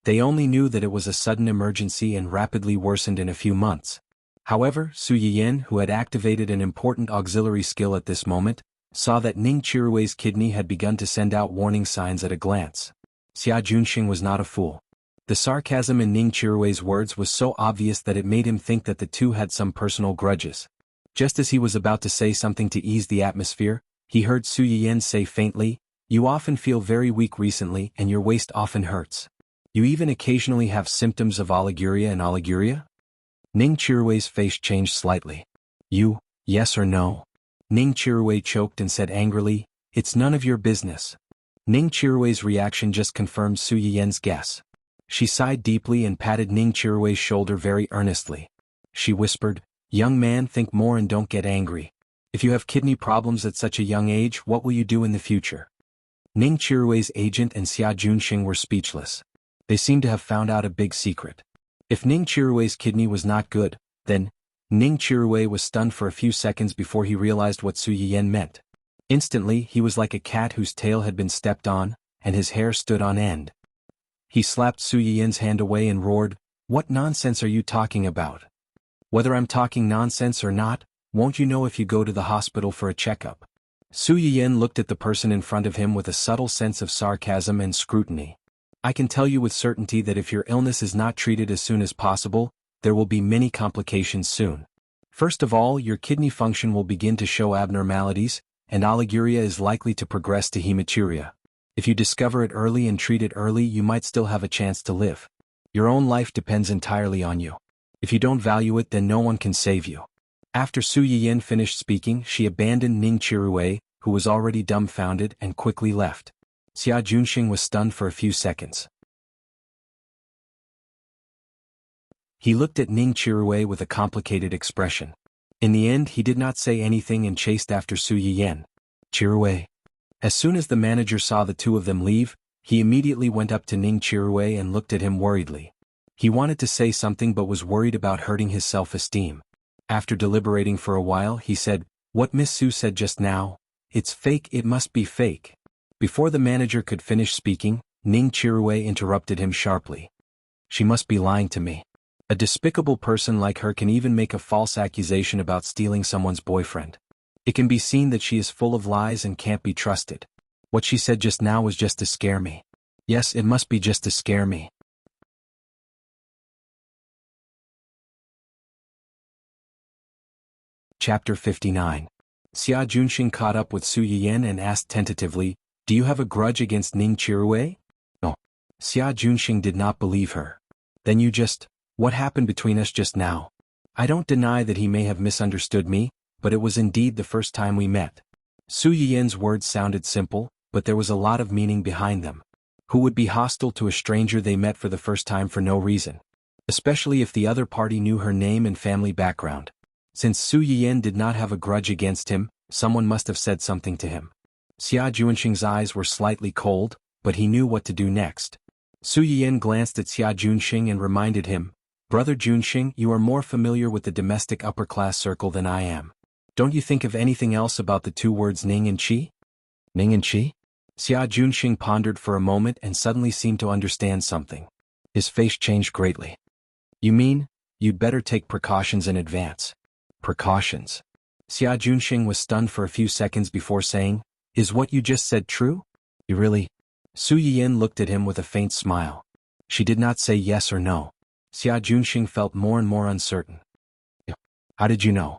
They only knew that it was a sudden emergency and rapidly worsened in a few months. However, Su Yiyan, who had activated an important auxiliary skill at this moment, saw that Ning Qiruwei's kidney had begun to send out warning signs at a glance. Xia Junxing was not a fool. The sarcasm in Ning Qiruwei's words was so obvious that it made him think that the two had some personal grudges. Just as he was about to say something to ease the atmosphere, he heard Su Yiyan say faintly, "You often feel very weak recently and your waist often hurts. You even occasionally have symptoms of oliguria and oliguria?" Ning Qiruwei's face changed slightly. "You, yes or no?" Ning Qiruwei choked and said angrily, "It's none of your business." Ning Qiruwei's reaction just confirmed Su Yiyan's guess. She sighed deeply and patted Ning Qiruwei's shoulder very earnestly. She whispered, "Young man, think more and don't get angry. If you have kidney problems at such a young age, what will you do in the future?" Ning Qiruwei's agent and Xia Junxing were speechless. They seemed to have found out a big secret. If Ning Qiruwei's kidney was not good, then Ning Qiruwei was stunned for a few seconds before he realized what Su Yiyan meant. Instantly, he was like a cat whose tail had been stepped on, and his hair stood on end. He slapped Su Yiyan's hand away and roared, "What nonsense are you talking about? Whether I'm talking nonsense or not, won't you know if you go to the hospital for a checkup?" Su Yiyan looked at the person in front of him with a subtle sense of sarcasm and scrutiny. "I can tell you with certainty that if your illness is not treated as soon as possible, there will be many complications soon. First of all, your kidney function will begin to show abnormalities, and oliguria is likely to progress to hematuria. If you discover it early and treat it early, you might still have a chance to live. Your own life depends entirely on you. If you don't value it, then no one can save you." After Su Yiyan finished speaking, she abandoned Ning Qiruwei, who was already dumbfounded, and quickly left. Xia Junxing was stunned for a few seconds. He looked at Ning Qiruwei with a complicated expression. In the end, he did not say anything and chased after Su Yiyan. "Qiruwei." As soon as the manager saw the two of them leave, he immediately went up to Ning Qiruwei and looked at him worriedly. He wanted to say something but was worried about hurting his self-esteem. After deliberating for a while, he said, "What Miss Su said just now, it's fake, it must be fake." Before the manager could finish speaking, Ning Qiruwei interrupted him sharply. "She must be lying to me. A despicable person like her can even make a false accusation about stealing someone's boyfriend. It can be seen that she is full of lies and can't be trusted. What she said just now was just to scare me. Yes, it must be just to scare me." Chapter 59. Xia Junxing caught up with Su Yiyan and asked tentatively, "Do you have a grudge against Ning Qiruwei?" "No." Xia Junxing did not believe her. "Then what happened between us just now? I don't deny that he may have misunderstood me, but it was indeed the first time we met." Su Yiyan's words sounded simple, but there was a lot of meaning behind them. Who would be hostile to a stranger they met for the first time for no reason? Especially if the other party knew her name and family background. Since Su Yiyan did not have a grudge against him, someone must have said something to him. Xia Junxing's eyes were slightly cold, but he knew what to do next. Su Yiyan glanced at Xia Junxing and reminded him, "Brother Junxing, you are more familiar with the domestic upper-class circle than I am. Don't you think of anything else about the two words Ning and Qi?" "Ning and Qi?" Xia Junxing pondered for a moment and suddenly seemed to understand something. His face changed greatly. You mean, you'd better take precautions in advance. Precautions. Xia Junxing was stunned for a few seconds before saying, Is what you just said true? You really? Su Yiyan looked at him with a faint smile. She did not say yes or no. Xia Junxing felt more and more uncertain. How did you know?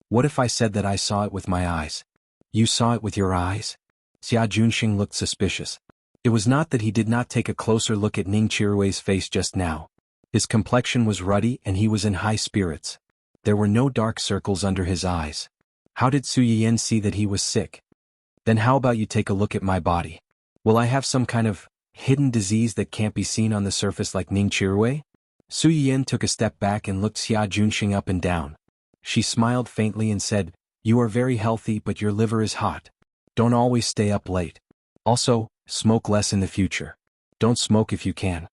What if I said that I saw it with my eyes? You saw it with your eyes? Xia Junxing looked suspicious. It was not that he did not take a closer look at Ning Qirui's face just now. His complexion was ruddy and he was in high spirits. There were no dark circles under his eyes. How did Su Yiyan see that he was sick? Then how about you take a look at my body? Will I have some kind of hidden disease that can't be seen on the surface like Ning Qirui? Su Yiyan took a step back and looked Xia Junxing up and down. She smiled faintly and said, You are very healthy but your liver is hot. Don't always stay up late. Also, smoke less in the future. Don't smoke if you can.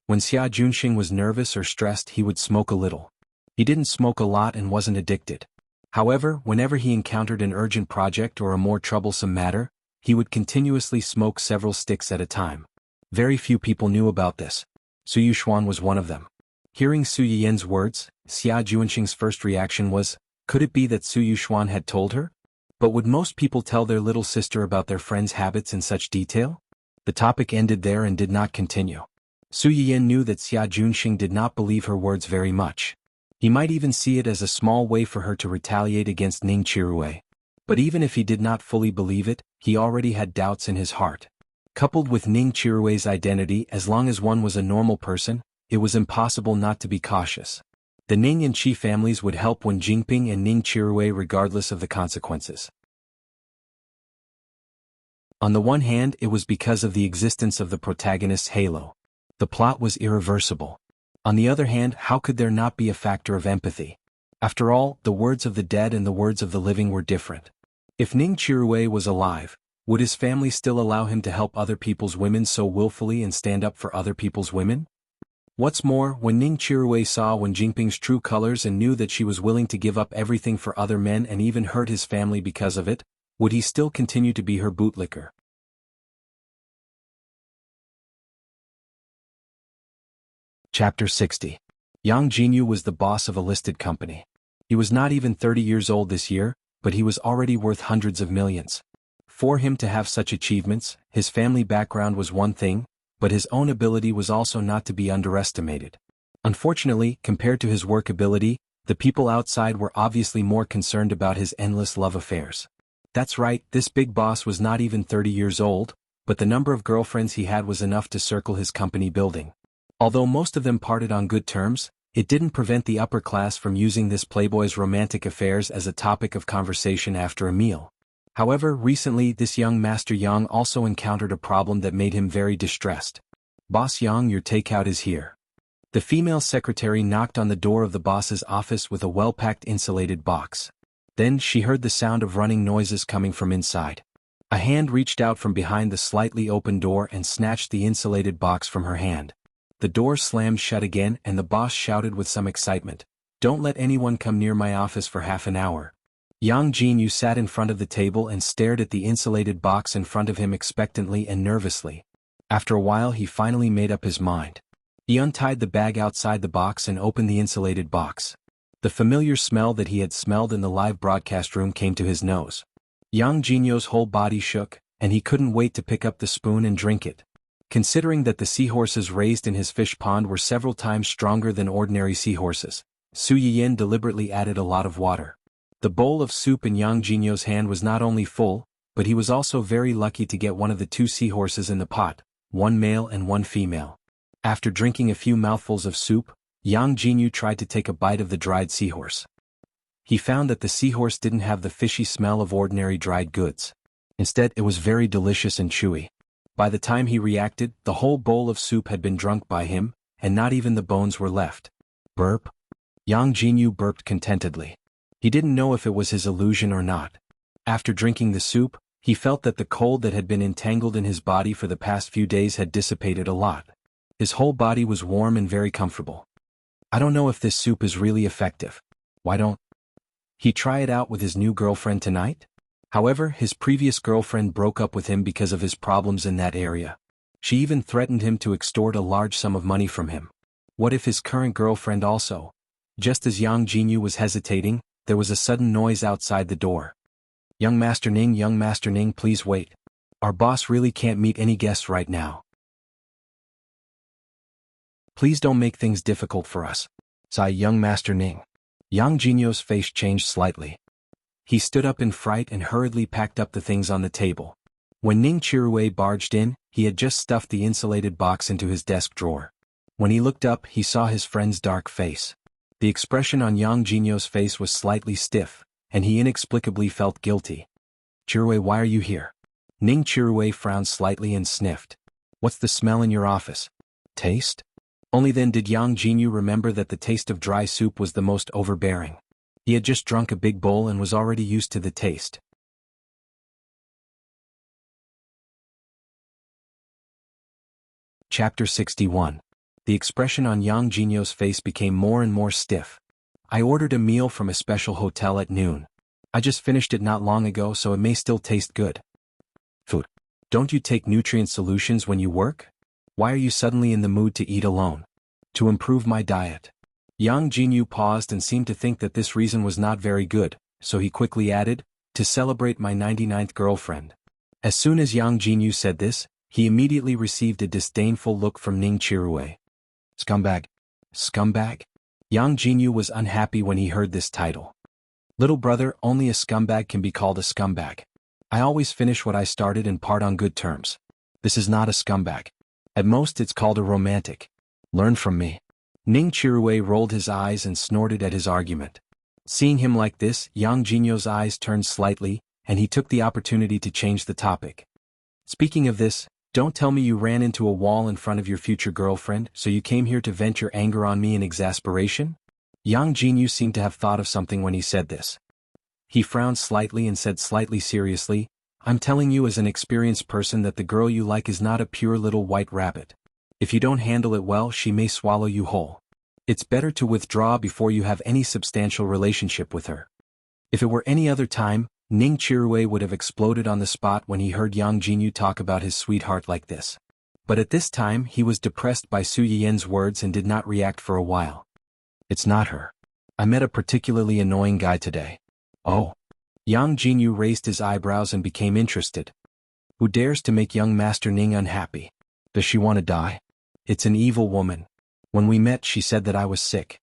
When Xia Junxing was nervous or stressed he would smoke a little. He didn't smoke a lot and wasn't addicted. However, whenever he encountered an urgent project or a more troublesome matter, he would continuously smoke several sticks at a time. Very few people knew about this. Xuanhuan was one of them. Hearing Su Yiyan's words, Xia Junxing's first reaction was, could it be that Xuanhuan had told her? But would most people tell their little sister about their friend's habits in such detail? The topic ended there and did not continue. Su Yiyan knew that Xia Junxing did not believe her words very much. He might even see it as a small way for her to retaliate against Ning Qirui. But even if he did not fully believe it, he already had doubts in his heart. Coupled with Ning Qirui's identity, as long as one was a normal person, it was impossible not to be cautious. The Ning and Qi families would help when Jingping and Ning Qirui regardless of the consequences. On the one hand, it was because of the existence of the protagonist's halo. The plot was irreversible. On the other hand, how could there not be a factor of empathy? After all, the words of the dead and the words of the living were different. If Ning Qirui was alive, would his family still allow him to help other people's women so willfully and stand up for other people's women? What's more, when Ning Qirui saw Wen Jingping's true colors and knew that she was willing to give up everything for other men and even hurt his family because of it, would he still continue to be her bootlicker? Chapter 60. Yang Jinyu was the boss of a listed company. He was not even 30 years old this year, but he was already worth hundreds of millions. For him to have such achievements, his family background was one thing, but his own ability was also not to be underestimated. Unfortunately, compared to his work ability, the people outside were obviously more concerned about his endless love affairs. That's right, this big boss was not even 30 years old, but the number of girlfriends he had was enough to circle his company building. Although most of them parted on good terms, it didn't prevent the upper class from using this playboy's romantic affairs as a topic of conversation after a meal. However, recently this young Master Yang also encountered a problem that made him very distressed. Boss Yang, your takeout is here. The female secretary knocked on the door of the boss's office with a well-packed insulated box. Then she heard the sound of running noises coming from inside. A hand reached out from behind the slightly open door and snatched the insulated box from her hand. The door slammed shut again and the boss shouted with some excitement, "Don't let anyone come near my office for half an hour." Yang Jinyu sat in front of the table and stared at the insulated box in front of him expectantly and nervously. After a while he finally made up his mind. He untied the bag outside the box and opened the insulated box. The familiar smell that he had smelled in the live broadcast room came to his nose. Yang Jinyu's whole body shook, and he couldn't wait to pick up the spoon and drink it. Considering that the seahorses raised in his fish pond were several times stronger than ordinary seahorses, Su Yiyan deliberately added a lot of water. The bowl of soup in Yang Jinyu's hand was not only full, but he was also very lucky to get one of the two seahorses in the pot, one male and one female. After drinking a few mouthfuls of soup, Yang Jinyu tried to take a bite of the dried seahorse. He found that the seahorse didn't have the fishy smell of ordinary dried goods. Instead, it was very delicious and chewy. By the time he reacted, the whole bowl of soup had been drunk by him, and not even the bones were left. Burp. Yang Jinyu burped contentedly. He didn't know if it was his illusion or not. After drinking the soup, he felt that the cold that had been entangled in his body for the past few days had dissipated a lot. His whole body was warm and very comfortable. I don't know if this soup is really effective. Why don't he try it out with his new girlfriend tonight? However, his previous girlfriend broke up with him because of his problems in that area. She even threatened him to extort a large sum of money from him. What if his current girlfriend also? Just as Yang Jinyu was hesitating, there was a sudden noise outside the door. Young Master Ning, please wait. Our boss really can't meet any guests right now. Please don't make things difficult for us. Sighed young Master Ning. Yang Jinyu's face changed slightly. He stood up in fright and hurriedly packed up the things on the table. When Ning Chirue barged in, he had just stuffed the insulated box into his desk drawer. When he looked up, he saw his friend's dark face. The expression on Yang Jinyu's face was slightly stiff, and he inexplicably felt guilty. Chirue, why are you here? Ning Chirue frowned slightly and sniffed. What's the smell in your office? Taste? Only then did Yang Jinyu remember that the taste of dry soup was the most overbearing. He had just drunk a big bowl and was already used to the taste. Chapter 61. The expression on Yang Jinyu's face became more and more stiff. I ordered a meal from a special hotel at noon. I just finished it not long ago, so it may still taste good. Food. Don't you take nutrient solutions when you work? Why are you suddenly in the mood to eat alone? To improve my diet. Yang Jinyu paused and seemed to think that this reason was not very good, so he quickly added, to celebrate my 99th girlfriend. As soon as Yang Jinyu said this, he immediately received a disdainful look from Ning Chirue. Scumbag. Scumbag? Yang Jinyu was unhappy when he heard this title. Little brother, only a scumbag can be called a scumbag. I always finish what I started and part on good terms. This is not a scumbag. At most it's called a romantic. Learn from me. Ning Chirue rolled his eyes and snorted at his argument. Seeing him like this, Yang Jinyu's eyes turned slightly, and he took the opportunity to change the topic. Speaking of this, don't tell me you ran into a wall in front of your future girlfriend, so you came here to vent your anger on me in exasperation? Yang Jinyu seemed to have thought of something when he said this. He frowned slightly and said slightly seriously, I'm telling you as an experienced person that the girl you like is not a pure little white rabbit. If you don't handle it well, she may swallow you whole. It's better to withdraw before you have any substantial relationship with her. If it were any other time, Ning Chirue would have exploded on the spot when he heard Yang Jinyu talk about his sweetheart like this. But at this time he was depressed by Su Yiyen's words and did not react for a while. It's not her. I met a particularly annoying guy today. Oh. Yang Jinyu raised his eyebrows and became interested. Who dares to make young Master Ning unhappy? Does she want to die? It's an evil woman. When we met she said that I was sick.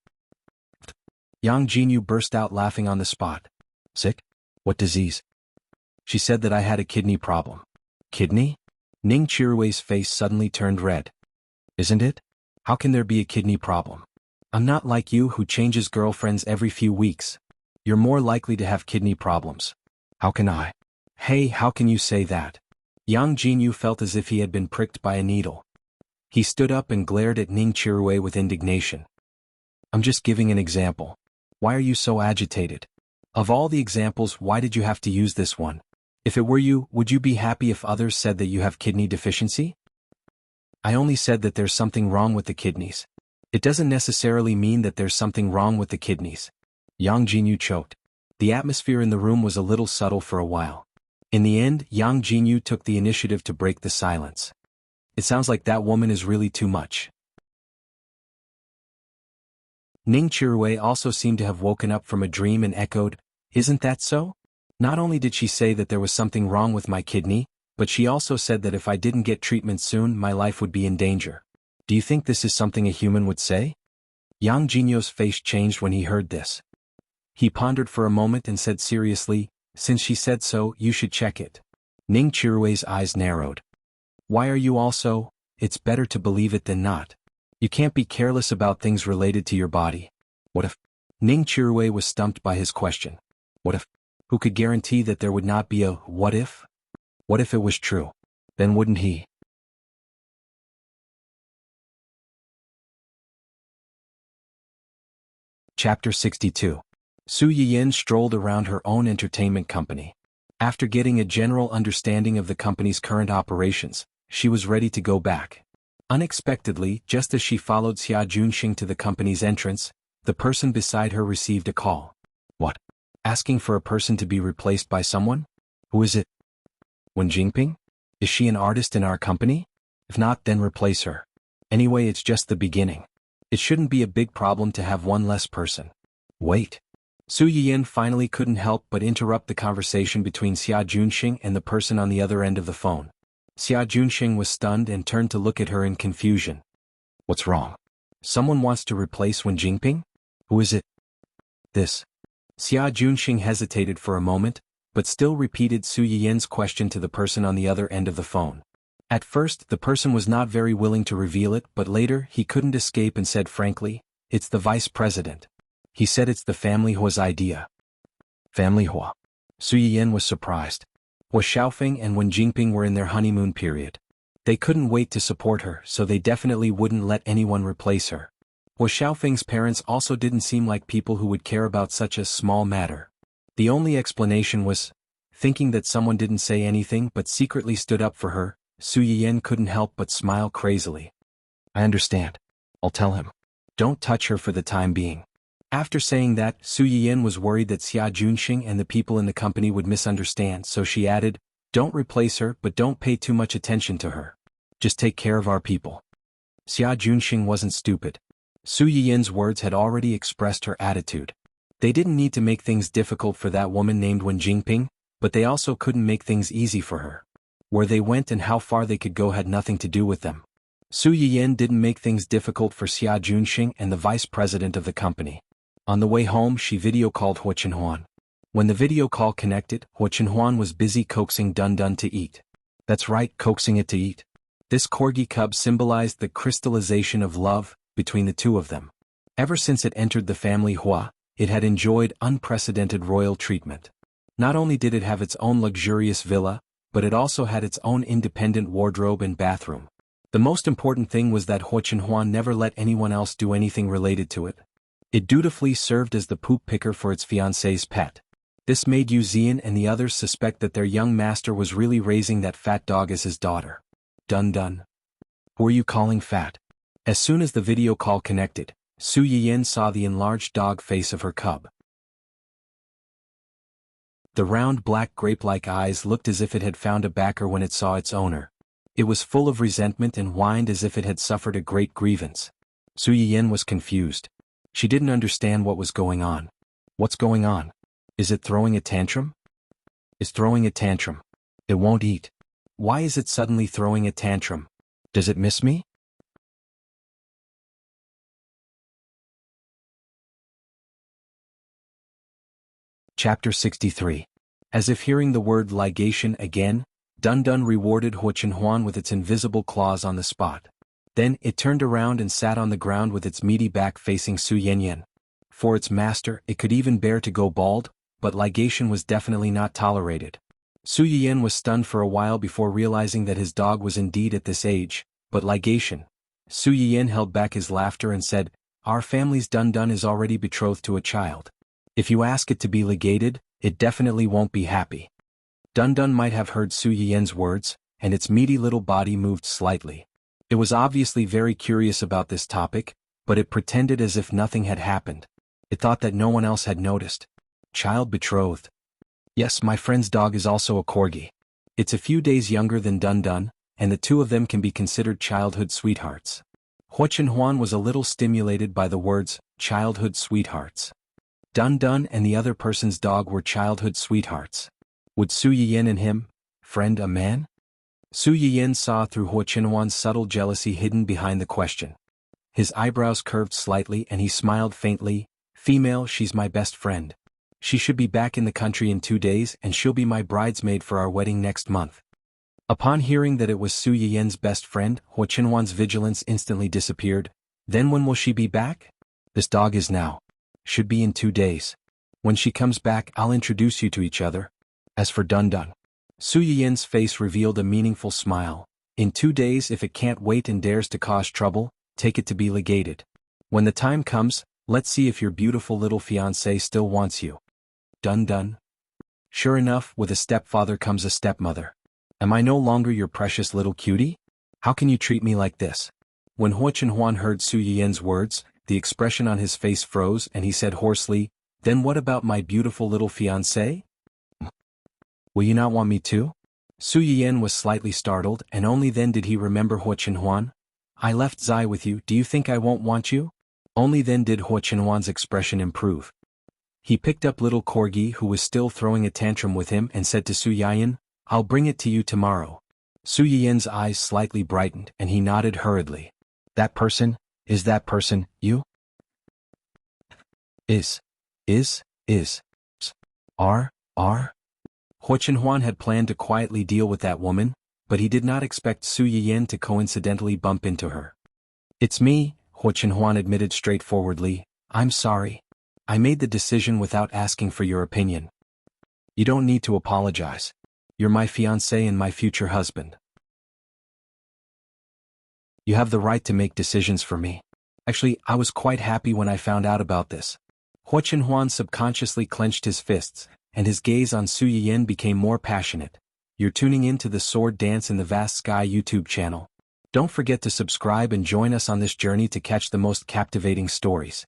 Yang Jinyu burst out laughing on the spot. Sick? What disease? She said that I had a kidney problem. Kidney? Ning Chirue's face suddenly turned red. Isn't it? How can there be a kidney problem? I'm not like you who changes girlfriends every few weeks. You're more likely to have kidney problems. How can I? Hey, how can you say that? Yang Jinyu felt as if he had been pricked by a needle. He stood up and glared at Ning Chirue with indignation. I'm just giving an example. Why are you so agitated? Of all the examples, why did you have to use this one? If it were you, would you be happy if others said that you have kidney deficiency? I only said that there's something wrong with the kidneys. It doesn't necessarily mean that there's something wrong with the kidneys. Yang Jinyu choked. The atmosphere in the room was a little subtle for a while. In the end, Yang Jinyu took the initiative to break the silence. It sounds like that woman is really too much. Ning Chirue also seemed to have woken up from a dream and echoed, Isn't that so? Not only did she say that there was something wrong with my kidney, but she also said that if I didn't get treatment soon, my life would be in danger. Do you think this is something a human would say? Yang Jinyu's face changed when he heard this. He pondered for a moment and said seriously, Since she said so, you should check it. Ning Chirue's eyes narrowed. Why are you also? It's better to believe it than not. You can't be careless about things related to your body. What if? Ning Chirue was stumped by his question. What if? Who could guarantee that there would not be a what if? What if it was true? Then wouldn't he? Chapter 62. Su Yiyen strolled around her own entertainment company. After getting a general understanding of the company's current operations, she was ready to go back. Unexpectedly, just as she followed Xia Junxing to the company's entrance, the person beside her received a call. What? Asking for a person to be replaced by someone? Who is it? Wen Jingping? Is she an artist in our company? If not, then replace her. Anyway, it's just the beginning. It shouldn't be a big problem to have one less person. Wait. Su Yiyan finally couldn't help but interrupt the conversation between Xia Junxing and the person on the other end of the phone. Xia Junxing was stunned and turned to look at her in confusion. What's wrong? Someone wants to replace Wen Jingping? Who is it? This. Xia Junxing hesitated for a moment, but still repeated Su Yiyan's question to the person on the other end of the phone. At first, the person was not very willing to reveal it, but later, he couldn't escape and said frankly, "It's the vice president." He said it's the family Hua's idea. Family Hua. Su Yiyan was surprised. Hua Xiaofeng and Wen Jingping were in their honeymoon period. They couldn't wait to support her, so they definitely wouldn't let anyone replace her. Hua Xiaofeng's parents also didn't seem like people who would care about such a small matter. The only explanation was, thinking that someone didn't say anything but secretly stood up for her, Su Yiyan couldn't help but smile crazily. I understand. I'll tell him. Don't touch her for the time being. After saying that, Su Yiyan was worried that Xia Junxing and the people in the company would misunderstand, so she added, don't replace her, but don't pay too much attention to her. Just take care of our people. Xia Junxing wasn't stupid. Su Yiyan's words had already expressed her attitude. They didn't need to make things difficult for that woman named Wen Jingping, but they also couldn't make things easy for her. Where they went and how far they could go had nothing to do with them. Su Yiyan didn't make things difficult for Xia Junxing and the vice president of the company. On the way home, she video called xuanhuan. When the video call connected, xuanhuan was busy coaxing Dun Dun to eat. That's right, coaxing it to eat. This corgi cub symbolized the crystallization of love between the two of them. Ever since it entered the family Hua, it had enjoyed unprecedented royal treatment. Not only did it have its own luxurious villa, but it also had its own independent wardrobe and bathroom. The most important thing was that xuanhuan never let anyone else do anything related to it. It dutifully served as the poop picker for its fiancé's pet. This made Yu Zian and the others suspect that their young master was really raising that fat dog as his daughter. Dun Dun. Who are you calling fat? As soon as the video call connected, Su Yiyan saw the enlarged dog face of her cub. The round black grape-like eyes looked as if it had found a backer when it saw its owner. It was full of resentment and whined as if it had suffered a great grievance. Su Yiyan was confused. She didn't understand what was going on. What's going on? Is it throwing a tantrum? It's throwing a tantrum. It won't eat. Why is it suddenly throwing a tantrum? Does it miss me? Chapter 63. As if hearing the word ligation again, Dun Dun rewarded xuanhuan with its invisible claws on the spot. Then, it turned around and sat on the ground with its meaty back facing Su Yiyan. For its master, it could even bear to go bald, but ligation was definitely not tolerated. Su Yiyan was stunned for a while before realizing that his dog was indeed at this age, but ligation. Su Yiyan held back his laughter and said, our family's Dun Dun is already betrothed to a child. If you ask it to be legated, it definitely won't be happy. Dun Dun might have heard Su Yiyan's words, and its meaty little body moved slightly. It was obviously very curious about this topic, but it pretended as if nothing had happened. It thought that no one else had noticed. Child betrothed. Yes, my friend's dog is also a corgi. It's a few days younger than Dun Dun, and the two of them can be considered childhood sweethearts. Xuanhuan was a little stimulated by the words, childhood sweethearts. Dun Dun and the other person's dog were childhood sweethearts. Would Su Yiyan and him, friend a man? Su Yiyan saw through xuanhuan's subtle jealousy hidden behind the question. His eyebrows curved slightly and he smiled faintly, female, she's my best friend. She should be back in the country in 2 days and she'll be my bridesmaid for our wedding next month. Upon hearing that it was Su Yiyan's best friend, xuanhuan's vigilance instantly disappeared. Then when will she be back? This dog is now. Should be in 2 days. When she comes back, I'll introduce you to each other. As for Dun Dun. Su Yiyan's face revealed a meaningful smile. In 2 days, if it can't wait and dares to cause trouble, take it to be legated. When the time comes, let's see if your beautiful little fiancé still wants you. Dun Dun. Sure enough, with a stepfather comes a stepmother. Am I no longer your precious little cutie? How can you treat me like this? When xuanhuan heard Su Yiyan's words, the expression on his face froze and he said hoarsely, then what about my beautiful little fiancé? Will you not want me to? Su Yiyan was slightly startled, and only then did he remember xuanhuan. I left Zai with you, do you think I won't want you? Only then did xuanhuan's expression improve. He picked up little Corgi who was still throwing a tantrum with him and said to Su Yiyan, I'll bring it to you tomorrow. Su Yiyan's eyes slightly brightened and he nodded hurriedly. That person? Is that person, you? Is. Xuanhuan had planned to quietly deal with that woman, but he did not expect Su Yiyan to coincidentally bump into her. It's me, Xuanhuan admitted straightforwardly. I'm sorry. I made the decision without asking for your opinion. You don't need to apologize. You're my fiancé and my future husband. You have the right to make decisions for me. Actually, I was quite happy when I found out about this. Xuanhuan subconsciously clenched his fists, and his gaze on Su Yiyan became more passionate. You're tuning in to the Sword Dance in the Vast Sky YouTube channel. Don't forget to subscribe and join us on this journey to catch the most captivating stories.